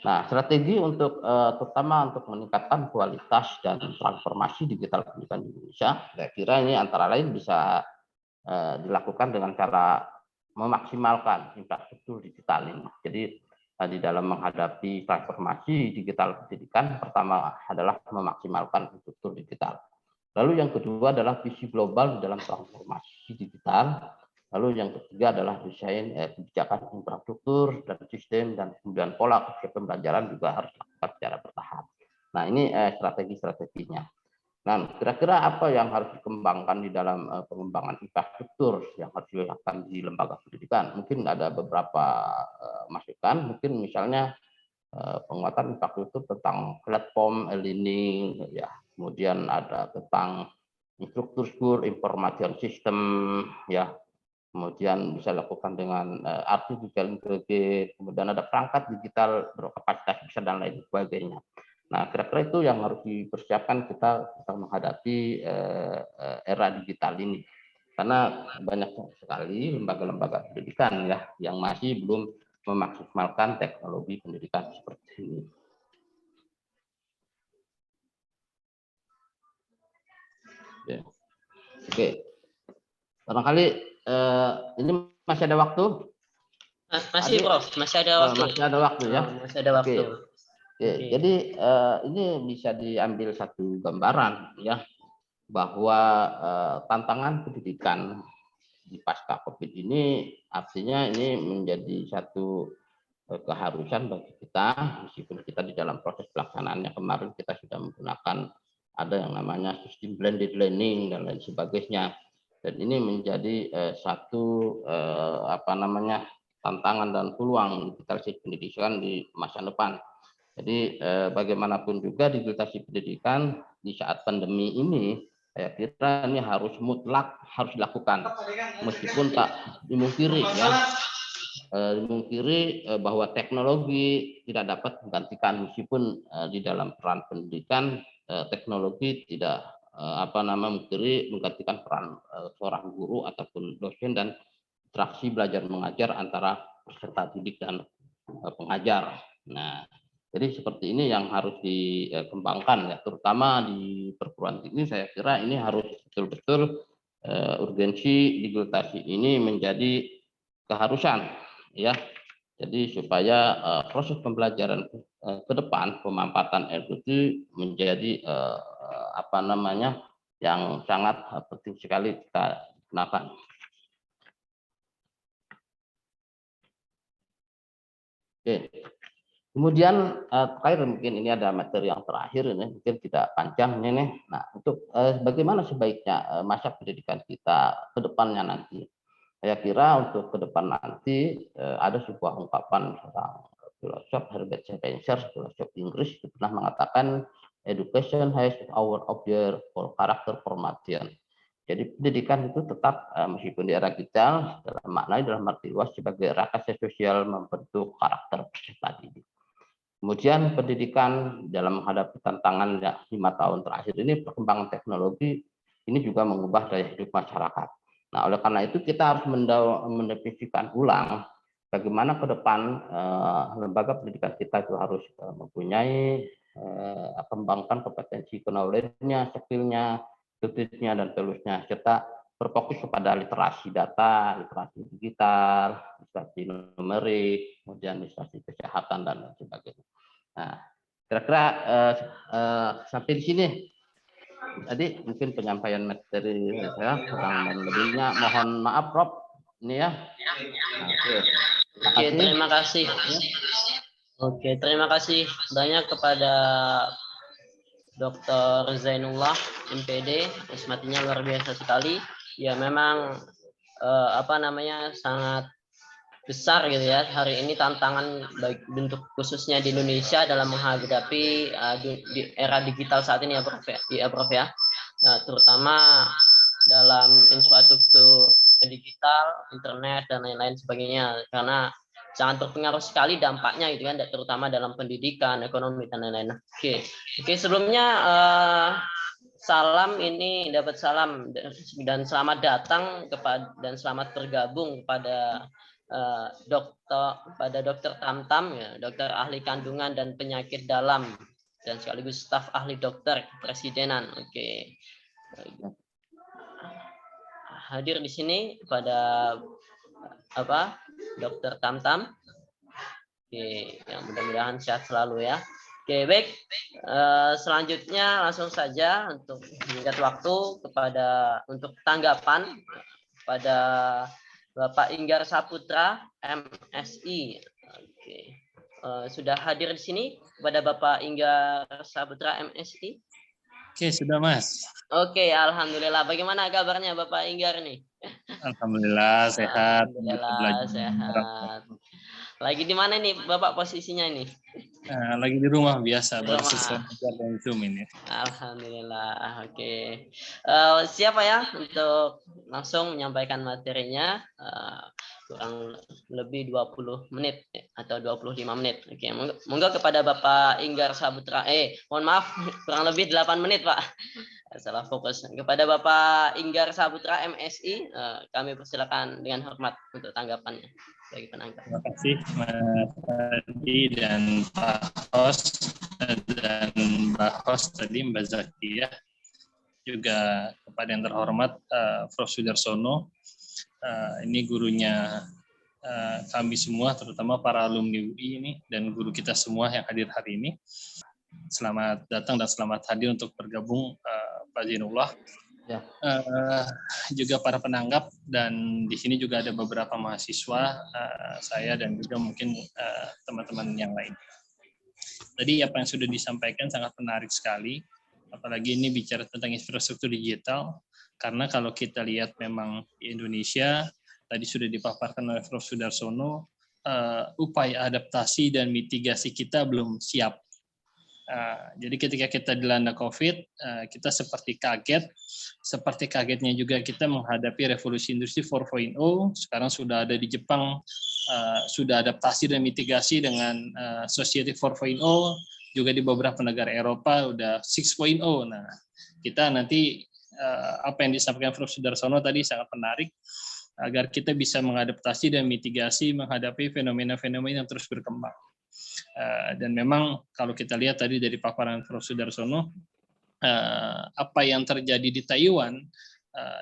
Nah, strategi untuk terutama untuk meningkatkan kualitas dan transformasi digital pendidikan di Indonesia, saya kira ini antara lain bisa dilakukan dengan cara memaksimalkan infrastruktur digital ini. Jadi di dalam menghadapi transformasi digital pendidikan, pertama adalah memaksimalkan infrastruktur digital. Lalu yang kedua adalah visi global di dalam transformasi digital. Lalu yang ketiga adalah desain kebijakan infrastruktur dan sistem, dan kemudian pola pembelajaran juga harus dilakukan secara bertahap. Nah, ini strategi-strateginya. Nah, kira-kira apa yang harus dikembangkan di dalam pengembangan infrastruktur yang harus dilakukan di lembaga pendidikan? Mungkin ada beberapa masukan, mungkin misalnya penguatan infrastruktur tentang platform e-learning, ya, kemudian ada tentang infrastruktur information system, ya, kemudian bisa dilakukan dengan artificial intelligence, kemudian ada perangkat digital berkapasitas besar dan lain sebagainya. Nah, kira-kira itu yang harus dipersiapkan kita menghadapi era digital ini. Karena banyak sekali lembaga-lembaga pendidikan ya yang masih belum memaksimalkan teknologi pendidikan seperti ini. Oke. Barangkali ini masih ada waktu? Masih, Prof. Masih ada waktu. Masih ada waktu ya. Masih ada waktu. Oke. Jadi ini bisa diambil satu gambaran ya bahwa tantangan pendidikan di pasca COVID ini artinya ini menjadi satu keharusan bagi kita, meskipun kita di dalam proses pelaksanaannya kemarin kita sudah menggunakan ada yang namanya sistem blended learning dan lain sebagainya. Dan ini menjadi satu tantangan dan peluang digitalisasi pendidikan di masa depan. Jadi bagaimanapun juga digitalisasi pendidikan di saat pandemi ini, saya kira ini harus mutlak harus dilakukan, meskipun tak dimungkiri ya, bahwa teknologi tidak dapat menggantikan, meskipun di dalam peran pendidikan teknologi tidak menggantikan peran seorang guru ataupun dosen dan interaksi belajar mengajar antara peserta didik dan pengajar. Nah, jadi seperti ini yang harus dikembangkan ya, terutama di perguruan tinggi. Saya kira ini harus betul-betul urgensi digitalisasi ini menjadi keharusan ya. Jadi supaya proses pembelajaran ke depan pemampatan edukasi menjadi yang sangat penting sekali kita gunakan. Oke. Kemudian terakhir mungkin ini ada materi yang terakhir ini mungkin tidak panjang ini. Nah, untuk bagaimana sebaiknya masa pendidikan kita ke depannya nanti. Saya kira untuk ke depan nanti ada sebuah ungkapan seorang filosof Herbert Spencer, filosof Inggris, pernah mengatakan education has hour of year for character formation. Jadi pendidikan itu tetap meskipun di era digital dalam arti luas sebagai rakasa sosial membentuk karakter peserta didik. Kemudian pendidikan dalam menghadapi tantangan 5 tahun terakhir ini, perkembangan teknologi ini juga mengubah daya hidup masyarakat. Nah, oleh karena itu kita harus mendefinisikan ulang bagaimana ke depan lembaga pendidikan kita itu harus mempunyai kembangkan kompetensi knowledge-nya, skill-nya, kritisnya dan seterusnya, serta berfokus kepada literasi data, literasi digital, literasi numerik, kemudian literasi kesehatan dan lain sebagainya. Nah, kira-kira sampai di sini. Tadi mungkin penyampaian materi saya kurang lebihnya mohon maaf Prof. Ini ya. Oke, terima kasih. Oke, terima kasih banyak kepada Dr. Zainullah MPD, esmatinya luar biasa sekali. Ya memang sangat besar gitu ya hari ini tantangan bentuk khususnya di Indonesia dalam menghadapi di era digital saat ini ya Prof ya. Nah, terutama dalam infrastruktur digital, internet dan lain-lain sebagainya, karena sangat berpengaruh sekali dampaknya gitu kan, terutama dalam pendidikan, ekonomi dan lain-lain. Oke, sebelumnya dapat salam dan selamat datang dan selamat bergabung kepada Dr. Tamtam ya, dokter ahli kandungan dan penyakit dalam dan sekaligus staf ahli dokter kepresidenan. Oke. Hadir di sini pada Dr. Tamtam. Oke, yang mudah-mudahan sehat selalu ya. Oke, baik. Selanjutnya langsung saja untuk meningkat waktu untuk tanggapan pada Bapak Inggar Saputra, MSI. Oke. Sudah hadir di sini kepada Bapak Inggar Saputra, MSI? Oke, sudah Mas. Oke, alhamdulillah. Bagaimana kabarnya Bapak Inggar nih? Alhamdulillah sehat. Alhamdulillah sehat. Lagi di mana nih Bapak posisinya ini? Lagi di rumah biasa, baru selesai dan Zoom ini. Alhamdulillah. Oke. Siapa ya untuk langsung menyampaikan materinya? Kurang lebih 20 menit atau 25 menit. Oke, monggo kepada Bapak Inggar Saputra. Mohon maaf, kurang lebih 8 menit, Pak. Salah fokus. Kepada Bapak Inggar Saputra, MSI, kami persilakan dengan hormat untuk tanggapannya bagi penangkap. Terima kasih Mas Adi dan Pak Host dan Mbak Host tadi, Mbak Zakia. Juga kepada yang terhormat Prof. Sudarsono, ini gurunya kami semua, terutama para alumni UI ini dan guru kita semua yang hadir hari ini. Selamat datang dan selamat hadir untuk bergabung Pak Zainullah. Ya. Juga para penanggap, dan di sini juga ada beberapa mahasiswa, saya dan juga mungkin teman-teman yang lain. Tadi apa yang sudah disampaikan sangat menarik sekali, apalagi ini bicara tentang infrastruktur digital, karena kalau kita lihat memang di Indonesia, tadi sudah dipaparkan oleh Prof. Sudarsono, upaya adaptasi dan mitigasi kita belum siap. Jadi ketika kita dilanda COVID, kita seperti kaget. Seperti kagetnya juga kita menghadapi revolusi industri 4.0. Sekarang sudah ada di Jepang, sudah adaptasi dan mitigasi dengan Society 4.0. Juga di beberapa negara Eropa udah 6.0. Nah, kita nanti apa yang disampaikan Prof. Sudarsono tadi sangat menarik, agar kita bisa mengadaptasi dan mitigasi menghadapi fenomena-fenomena yang terus berkembang. Dan memang kalau kita lihat tadi dari paparan Prof. Sudarsono, apa yang terjadi di Taiwan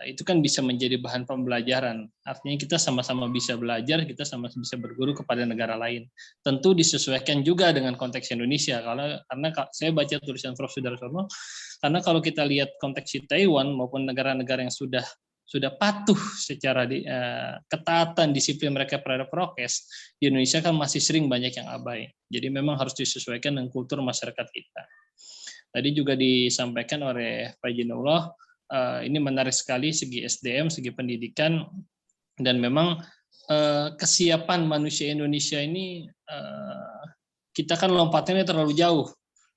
itu kan bisa menjadi bahan pembelajaran. Artinya kita sama-sama bisa belajar, kita sama-sama bisa berguru kepada negara lain. Tentu disesuaikan juga dengan konteks Indonesia, karena saya baca tulisan Prof. Sudarsono, karena kalau kita lihat konteks di Taiwan maupun negara-negara yang sudah patuh secara ketaatan disiplin mereka terhadap prokes, di Indonesia kan masih sering banyak yang abai. Jadi memang harus disesuaikan dengan kultur masyarakat kita. Tadi juga disampaikan oleh Pak Zainullah, ini menarik sekali segi SDM, segi pendidikan, dan memang kesiapan manusia Indonesia ini kita kan lompatnya terlalu jauh.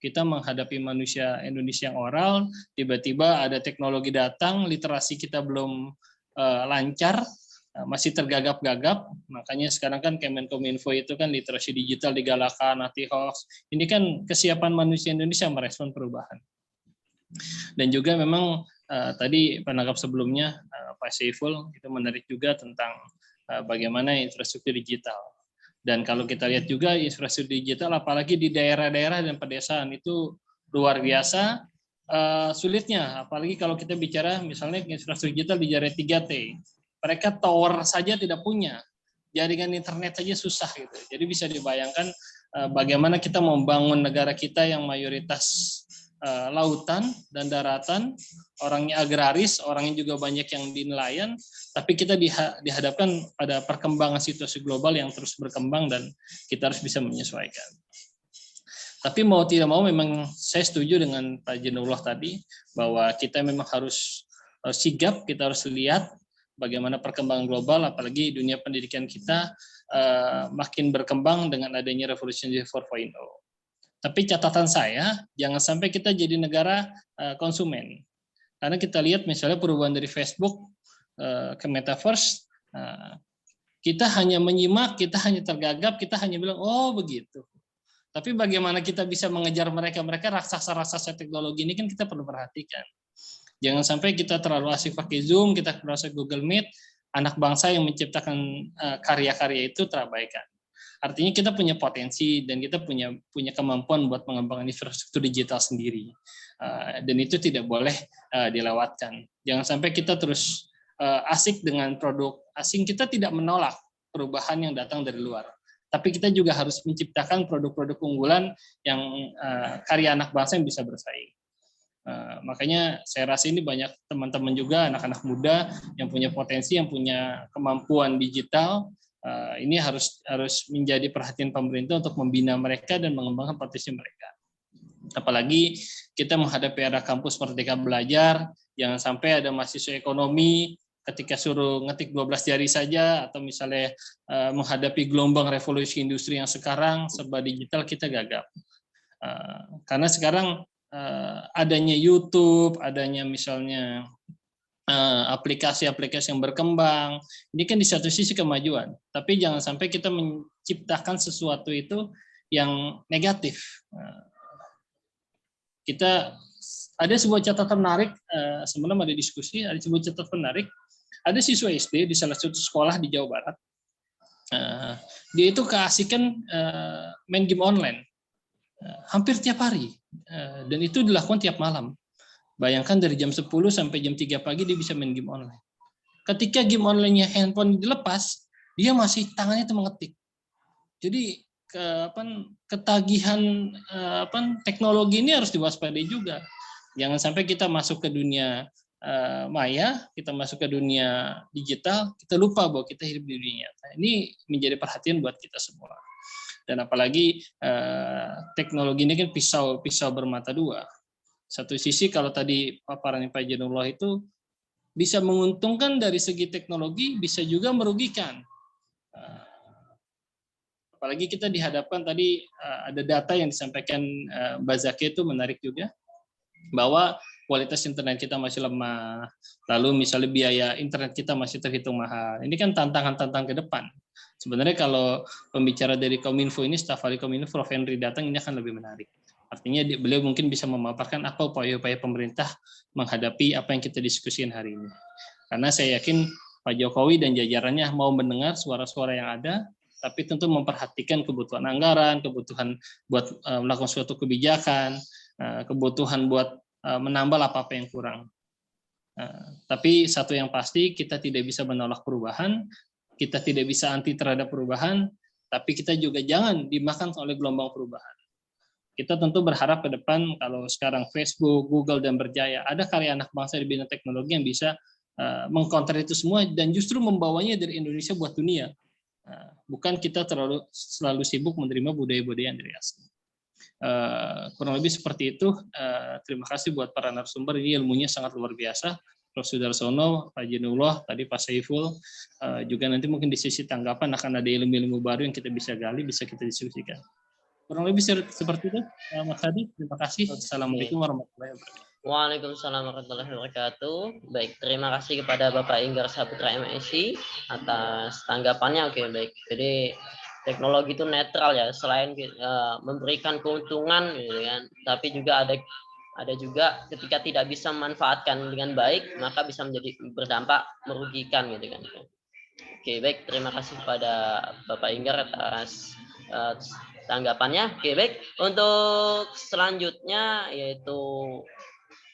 Kita menghadapi manusia Indonesia yang oral, tiba-tiba ada teknologi datang, literasi kita belum lancar, masih tergagap-gagap. Makanya sekarang kan Kemenkominfo itu kan literasi digital digalakan, anti hoax. Ini kan kesiapan manusia Indonesia merespon perubahan. Dan juga memang tadi penanggap sebelumnya Pak Saiful itu menarik juga tentang bagaimana infrastruktur digital. Dan kalau kita lihat juga infrastruktur digital, apalagi di daerah-daerah dan pedesaan itu luar biasa sulitnya. Apalagi kalau kita bicara misalnya infrastruktur digital di daerah 3T. Mereka tower saja tidak punya, jaringan internet saja susah gitu. Jadi bisa dibayangkan bagaimana kita membangun negara kita yang mayoritas lautan dan daratan, orangnya agraris, orangnya juga banyak yang di nelayan, tapi kita dihadapkan pada perkembangan situasi global yang terus berkembang dan kita harus bisa menyesuaikan. Tapi mau tidak mau memang saya setuju dengan Pak Zainullah tadi bahwa kita memang harus sigap, kita harus lihat bagaimana perkembangan global, apalagi dunia pendidikan kita makin berkembang dengan adanya revolusi 4.0. Tapi catatan saya, jangan sampai kita jadi negara konsumen. Karena kita lihat misalnya perubahan dari Facebook ke Metaverse, kita hanya menyimak, kita hanya tergagap, kita hanya bilang, oh begitu. Tapi bagaimana kita bisa mengejar mereka raksasa-raksasa teknologi ini kan kita perlu perhatikan. Jangan sampai kita terlalu asik pakai Zoom, kita terlalu asik Google Meet, anak bangsa yang menciptakan karya-karya itu terabaikan. Artinya kita punya potensi dan kita punya kemampuan buat mengembangkan infrastruktur digital sendiri. Dan itu tidak boleh dilewatkan. Jangan sampai kita terus asik dengan produk asing. Kita tidak menolak perubahan yang datang dari luar. Tapi kita juga harus menciptakan produk-produk unggulan yang karya anak bangsa yang bisa bersaing. Makanya saya rasa ini banyak teman-teman juga, anak-anak muda yang punya potensi, yang punya kemampuan digital, ini harus menjadi perhatian pemerintah untuk membina mereka dan mengembangkan potensi mereka. Apalagi kita menghadapi era kampus Merdeka Belajar, jangan sampai ada mahasiswa ekonomi ketika suruh ngetik 12 jari saja, atau misalnya menghadapi gelombang revolusi industri yang sekarang serba digital, kita gagap. Karena sekarang adanya YouTube, adanya misalnya aplikasi-aplikasi yang berkembang, ini kan di satu sisi kemajuan, tapi jangan sampai kita menciptakan sesuatu itu yang negatif. Kita ada sebuah catatan menarik, sebelum ada diskusi, ada sebuah catatan menarik, ada siswa SD di salah satu sekolah di Jawa Barat, dia itu keasikan main game online, hampir tiap hari, dan itu dilakukan tiap malam. Bayangkan dari jam 10 sampai jam 3 pagi dia bisa main game online. Ketika game online-nya handphone dilepas, dia masih tangannya itu mengetik. Jadi ketagihan teknologi ini harus diwaspadai juga. Jangan sampai kita masuk ke dunia maya, kita masuk ke dunia digital, kita lupa bahwa kita hidup di dunia nyata. Ini menjadi perhatian buat kita semua. Dan apalagi teknologi ini kan pisau bermata dua. Satu sisi kalau tadi paparan Pak Janullah itu bisa menguntungkan dari segi teknologi, bisa juga merugikan. Apalagi kita dihadapkan tadi ada data yang disampaikan Mbak Zaki itu menarik juga, bahwa kualitas internet kita masih lemah, lalu misalnya biaya internet kita masih terhitung mahal. Ini kan tantangan-tantangan ke depan. Sebenarnya kalau pembicara dari Kominfo ini, staf ahli Kominfo, Prof. Henry datang, ini akan lebih menarik. Artinya beliau mungkin bisa memaparkan apa upaya-upaya pemerintah menghadapi apa yang kita diskusikan hari ini. Karena saya yakin Pak Jokowi dan jajarannya mau mendengar suara-suara yang ada, tapi tentu memperhatikan kebutuhan anggaran, kebutuhan buat melakukan suatu kebijakan, kebutuhan buat menambal apa-apa yang kurang. Tapi satu yang pasti, kita tidak bisa menolak perubahan, kita tidak bisa anti terhadap perubahan, tapi kita juga jangan dimakan oleh gelombang perubahan. Kita tentu berharap ke depan kalau sekarang Facebook, Google, dan berjaya, ada karya anak bangsa di bidang teknologi yang bisa mengcounter itu semua dan justru membawanya dari Indonesia buat dunia. Bukan kita selalu sibuk menerima budaya-budaya yang dari asing. Kurang lebih seperti itu. Terima kasih buat para narasumber, ini ilmunya sangat luar biasa. Prof. Sudarsono, Pak Janullah, tadi Pak Saiful, juga nanti mungkin di sisi tanggapan akan ada ilmu-ilmu baru yang kita bisa gali, bisa kita diskusikan. Kurang lebih seperti itu, Mas Hadi. Terima kasih. Assalamualaikum warahmatullahi wabarakatuh. Waalaikumsalam warahmatullahi wabarakatuh. Baik, terima kasih kepada Bapak Inggar Saputra MSI atas tanggapannya. Oke, baik. Jadi teknologi itu netral ya, selain memberikan keuntungan gitu kan, tapi juga ada juga ketika tidak bisa memanfaatkan dengan baik, maka bisa menjadi berdampak merugikan gitu kan. Oke, baik, terima kasih kepada Bapak Inggar atas tanggapannya. Oke, baik. Untuk selanjutnya yaitu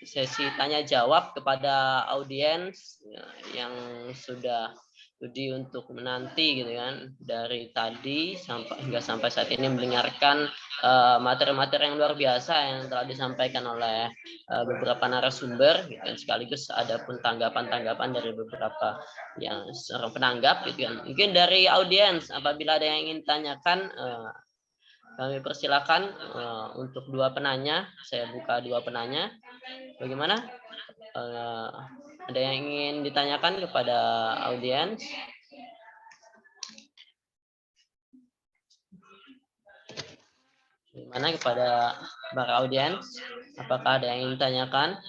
sesi tanya jawab kepada audiens yang sudah studi untuk menanti gitu kan, dari tadi hingga sampai saat ini mendengarkan materi-materi yang luar biasa yang telah disampaikan oleh beberapa narasumber gitu kan, sekaligus ada pun tanggapan-tanggapan dari beberapa yang seorang penanggap gitu kan. Mungkin dari audiens apabila ada yang ingin tanyakan, kami persilakan untuk dua penanya. Saya buka dua penanya. Bagaimana? Ada yang ingin ditanyakan kepada audiens? Bagaimana kepada para audiens? Apakah ada yang ingin ditanyakan?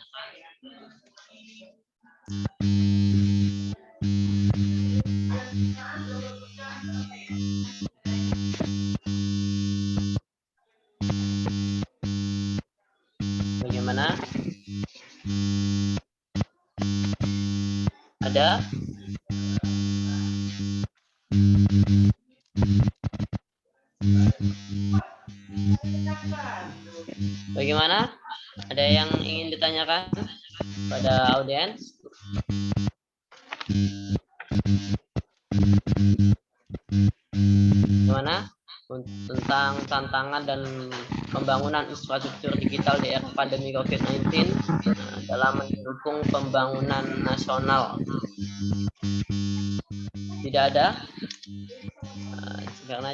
Bagaimana? Ada? Bagaimana? Ada yang ingin ditanyakan pada audiens? Bagaimana tentang tantangan dan pembangunan infrastruktur digital di era pandemi COVID-19 dalam mendukung pembangunan nasional? Tidak ada? Karena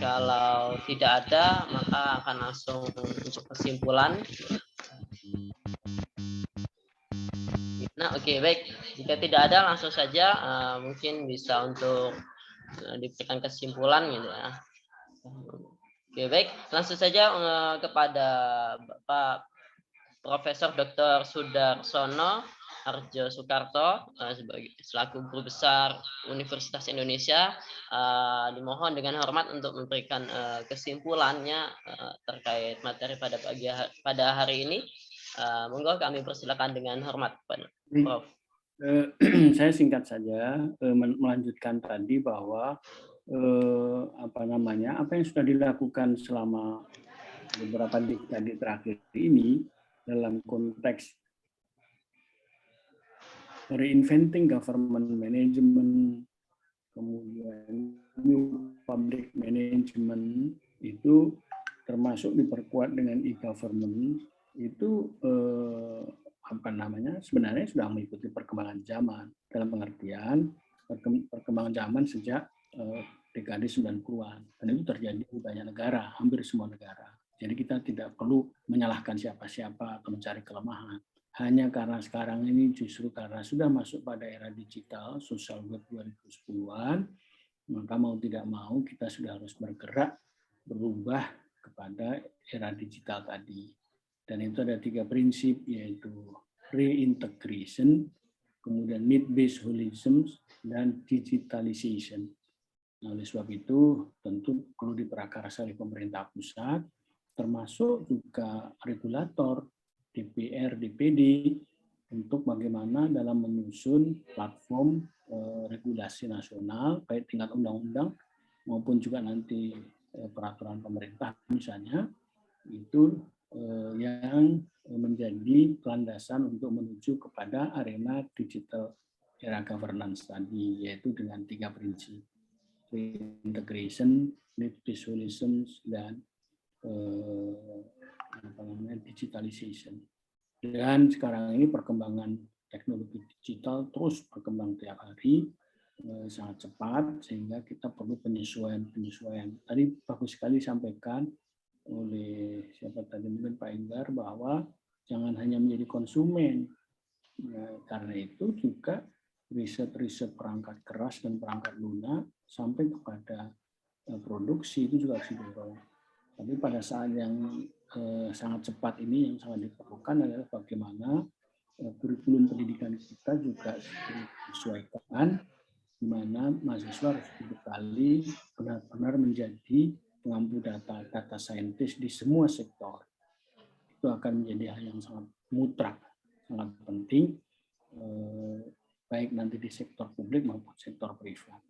kalau tidak ada, maka akan langsung untuk kesimpulan. Nah, oke, baik. Jika tidak ada, langsung saja mungkin bisa untuk diberikan kesimpulan gitu ya. Oke, baik. Langsung saja kepada Bapak Profesor Dr. Sudarsono Harjo Soekarto selaku Guru Besar Universitas Indonesia, dimohon dengan hormat untuk memberikan kesimpulannya terkait materi pada hari ini. Monggo kami persilakan dengan hormat, Prof. Saya singkat saja melanjutkan tadi bahwa apa yang sudah dilakukan selama beberapa dekade terakhir ini dalam konteks reinventing government management, kemudian new public management itu termasuk diperkuat dengan e-government itu sebenarnya sudah mengikuti perkembangan zaman dalam pengertian perkembangan zaman sejak dekade 90-an, dan itu terjadi di banyak negara, hampir semua negara. Jadi kita tidak perlu menyalahkan siapa-siapa atau mencari kelemahan. Hanya karena sekarang ini justru karena sudah masuk pada era digital, social web 2010-an, maka mau tidak mau kita sudah harus bergerak, berubah kepada era digital tadi. Dan itu ada 3 prinsip, yaitu reintegration, kemudian need-based holism, dan digitalization. Nah, oleh sebab itu tentu perlu diprakarsai oleh pemerintah pusat, termasuk juga regulator, DPR, DPD, untuk bagaimana dalam menyusun platform regulasi nasional, baik tingkat undang-undang maupun juga nanti peraturan pemerintah misalnya, itu yang menjadi landasan untuk menuju kepada arena digital era governance tadi, yaitu dengan 3 prinsip. Integration, need-based holism, dan digitalization. Dan sekarang ini perkembangan teknologi digital terus berkembang tiap hari, sangat cepat, sehingga kita perlu penyesuaian. Tadi bagus sekali disampaikan oleh siapa tadi, mungkin Pak Enggar, bahwa jangan hanya menjadi konsumen. Karena itu juga riset perangkat keras dan perangkat lunak sampai kepada produksi itu juga harus didorong. Tapi pada saat yang sangat cepat ini yang sangat diperlukan adalah bagaimana kurikulum pendidikan kita juga disesuaikan, di mana mahasiswa harus dibekali benar-benar menjadi pengampu data scientist di semua sektor. Itu akan menjadi hal yang sangat mutlak, sangat penting, baik nanti di sektor publik maupun sektor privat.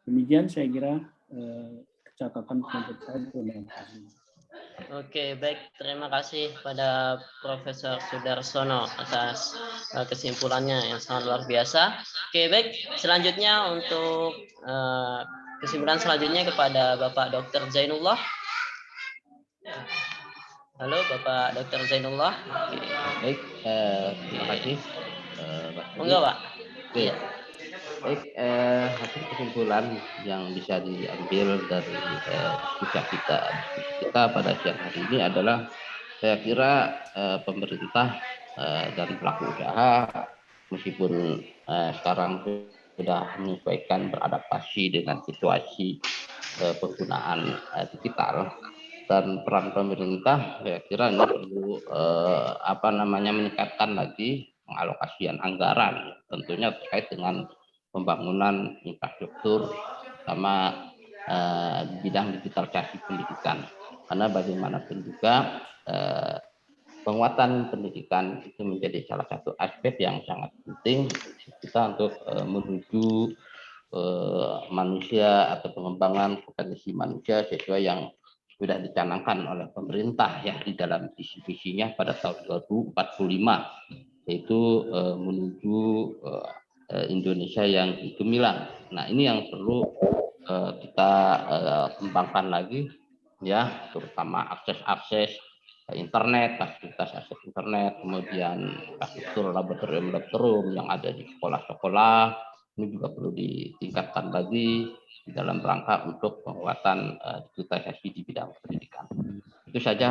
Demikian saya kira catatan untuk saya. Terima kasih. Oke, baik. Terima kasih pada Profesor Sudarsono atas kesimpulannya yang sangat luar biasa. Oke, baik. Selanjutnya untuk kesimpulan selanjutnya kepada Bapak Dr. Zainullah. Halo, Bapak Dr. Zainullah. Oke. Baik, terima kasih. Enggak, Pak? Iya. Baik, hasil kesimpulan yang bisa diambil dari diskusi kita pada siang hari ini adalah, saya kira pemerintah dan pelaku usaha meskipun sekarang sudah menyesuaikan, beradaptasi dengan situasi penggunaan digital, dan peran pemerintah saya kira ini perlu meningkatkan lagi pengalokasian anggaran, tentunya terkait dengan pembangunan infrastruktur sama bidang digitalisasi pendidikan, karena bagaimanapun juga penguatan pendidikan itu menjadi salah satu aspek yang sangat penting kita untuk menuju manusia atau pengembangan potensi manusia sesuai yang sudah dicanangkan oleh pemerintah ya di dalam visi-visinya pada tahun 2045, yaitu menuju Indonesia yang gemilang. Nah, ini yang perlu kita kembangkan lagi ya, terutama akses internet, fasilitas akses internet, kemudian infrastruktur laboratorium yang ada di sekolah-sekolah ini juga perlu ditingkatkan lagi di dalam rangka untuk penguatan digitalisasi di bidang pendidikan. Itu saja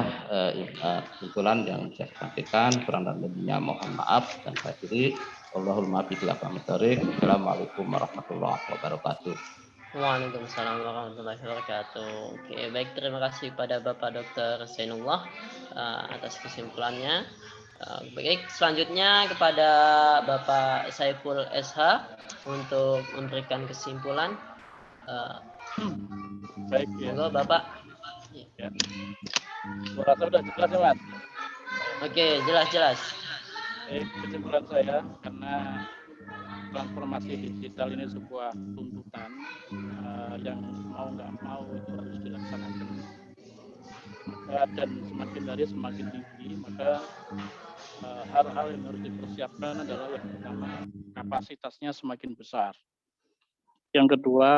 kesimpulan yang bisa saya sampaikan. Kurang dan lebihnya mohon maaf dan saya akhiri. Allahumma Assalamualaikum warahmatullahi wabarakatuh. Waalaikumsalam warahmatullahi wabarakatuh. Oke, baik, terima kasih pada Bapak Dr. Zainullah atas kesimpulannya. Baik, selanjutnya kepada Bapak Saiful SH untuk memberikan kesimpulan. Baik ya. Monggo Bapak. Ya. Suara saya sudah jelas ya, Mas? Oke, jelas. Kesimpulan saya, karena transformasi digital ini sebuah tuntutan yang mau nggak mau itu harus dilaksanakan. Dan semakin hari semakin tinggi, maka hal-hal yang harus dipersiapkan adalah yang pertama kapasitasnya semakin besar. Yang kedua,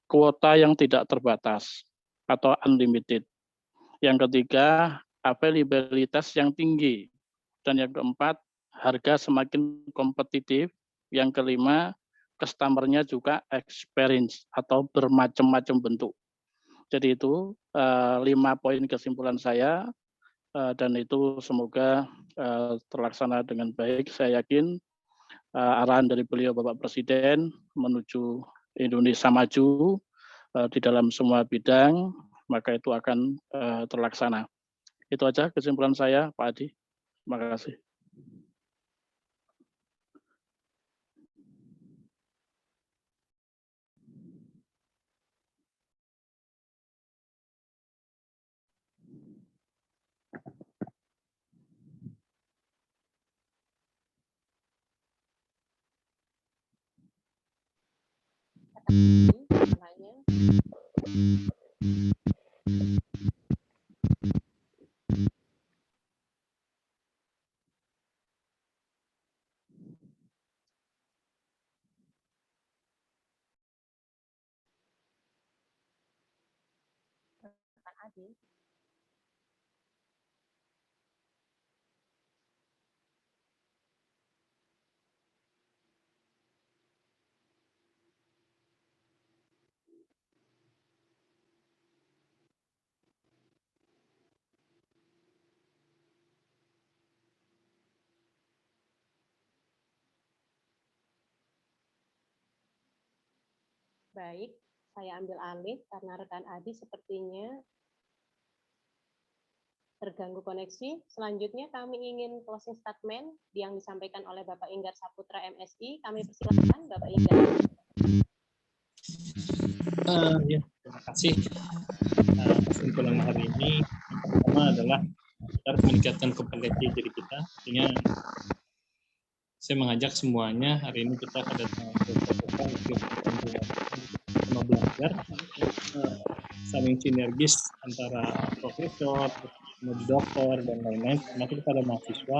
kuota yang tidak terbatas atau unlimited. Yang ketiga, availabilitas yang tinggi. Dan yang keempat, harga semakin kompetitif. Yang kelima, customer-nya juga experience atau bermacam-macam bentuk. Jadi itu 5 poin kesimpulan saya, dan itu semoga terlaksana dengan baik. Saya yakin arahan dari beliau Bapak Presiden menuju Indonesia maju di dalam semua bidang, maka itu akan terlaksana. Itu aja kesimpulan saya, Pak Adi. Terima kasih. Pak Adi. Baik, saya ambil alih karena rekan Adi sepertinya terganggu koneksi. Selanjutnya kami ingin closing statement yang disampaikan oleh Bapak Inggar Saputra MSI. Kami persilakan Bapak Inggar. Ya, terima kasih. Kesimpulan hari ini yang pertama adalah kita harus meningkatkan kompetensi diri kita. Artinya saya mengajak semuanya hari ini kita pada sama belajar saling sinergis antara profesor, dokter dan lain-lain. Termasuk kepada mahasiswa,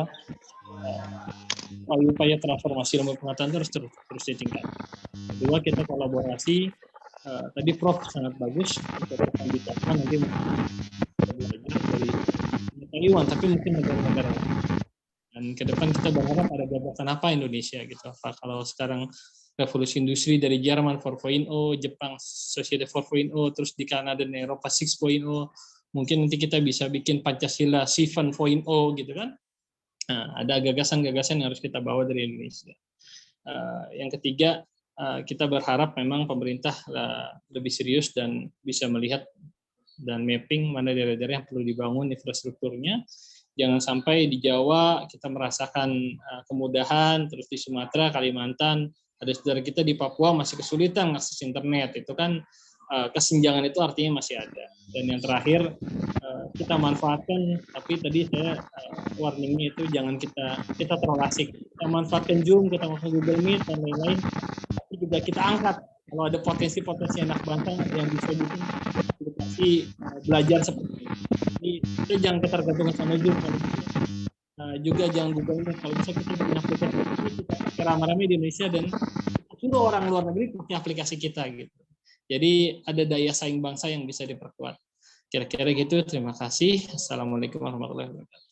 upaya transformasi ilmu pengetahuan harus terus ditingkatkan. Kedua, kita kolaborasi. Tadi Prof sangat bagus untuk pembicaraan nanti belajar dari Taiwan, tapi mungkin negara-negara lain. Dan ke depan kita berharap ada gagasan apa Indonesia gitu. Apa kalau sekarang revolusi industri dari Jerman 4.0, Jepang Society 4.0, terus di Kanada dan Eropa 6.0, mungkin nanti kita bisa bikin Pancasila 7.0 gitu kan. Nah, ada gagasan-gagasan yang harus kita bawa dari Indonesia. Yang ketiga, kita berharap memang pemerintah lebih serius dan bisa melihat dan mapping mana daerah-daerah yang perlu dibangun infrastrukturnya. Jangan sampai di Jawa kita merasakan kemudahan, terus di Sumatera, Kalimantan, ada saudara kita di Papua masih kesulitan akses internet. Itu kan kesenjangan itu artinya masih ada. Dan yang terakhir, kita manfaatkan, tapi tadi saya warningnya itu jangan kita terlalu asik. Kita manfaatkan Zoom, kita manfaatkan Google Meet, dan lain-lain. Tapi juga kita angkat kalau ada potensi-potensi anak bangsa yang bisa bikin edukasi belajar seperti ini. Jadi kita jangan ketergantungan sama Zoom. Juga jangan Google Meet. Kalau bisa kita punya aplikasi ini, kita pakai rame-rame di Indonesia dan suruh orang luar negeri pakai aplikasi kita gitu. Jadi ada daya saing bangsa yang bisa diperkuat. Kira-kira gitu. Terima kasih. Assalamualaikum warahmatullahi wabarakatuh.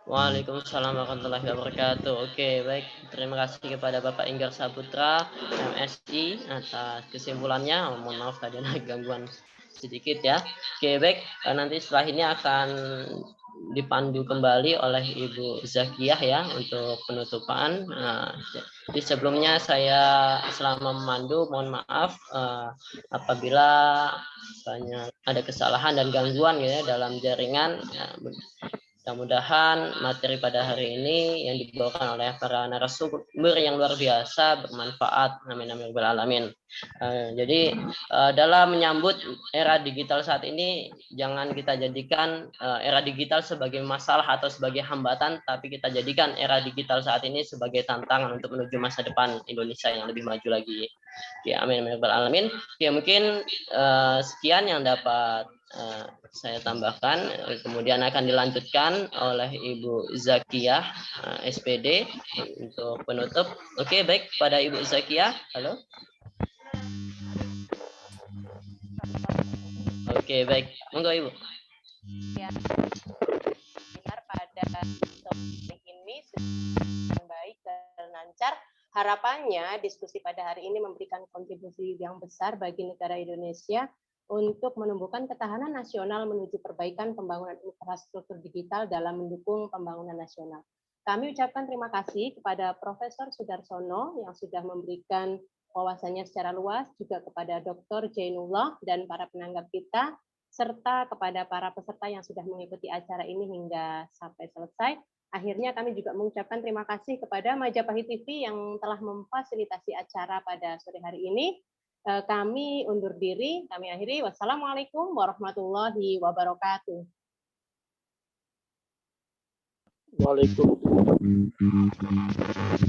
Waalaikumsalam warahmatullahi wabarakatuh. Oke, baik. Terima kasih kepada Bapak Inggar Saputra, MSI, atas kesimpulannya. Mohon maaf tadi ada gangguan sedikit ya. Oke, baik. Nanti setelah ini akan dipandu kembali oleh Ibu Zakiyah ya untuk penutupan. Jadi sebelumnya saya selama memandu mohon maaf apabila banyak ada kesalahan dan gangguan ya dalam jaringan. Mudah-mudahan materi pada hari ini yang dibawakan oleh para narasumber yang luar biasa bermanfaat. Amin amin rabbal alamin. Jadi dalam menyambut era digital saat ini jangan kita jadikan era digital sebagai masalah atau sebagai hambatan, tapi kita jadikan era digital saat ini sebagai tantangan untuk menuju masa depan Indonesia yang lebih maju lagi. Ya amin amin rabbal alamin. Ya mungkin sekian yang dapat saya tambahkan, kemudian akan dilanjutkan oleh Ibu Zakiyah SPD untuk penutup. Oke, baik, pada Ibu Zakiyah. Halo. Oke, baik. Monggo Ibu. Ya, benar pada topik ini sudah baik dan lancar. Harapannya diskusi pada hari ini memberikan kontribusi yang besar bagi negara Indonesia untuk menumbuhkan ketahanan nasional menuju perbaikan pembangunan infrastruktur digital dalam mendukung pembangunan nasional. Kami ucapkan terima kasih kepada Profesor Sudarsono yang sudah memberikan wawasannya secara luas, juga kepada Dr. Jainullah dan para penanggap kita, serta kepada para peserta yang sudah mengikuti acara ini hingga sampai selesai. Akhirnya kami juga mengucapkan terima kasih kepada Majapahit TV yang telah memfasilitasi acara pada sore hari ini. Kami undur diri, kami akhiri. Wassalamualaikum warahmatullahi wabarakatuh. Waalaikumsalam.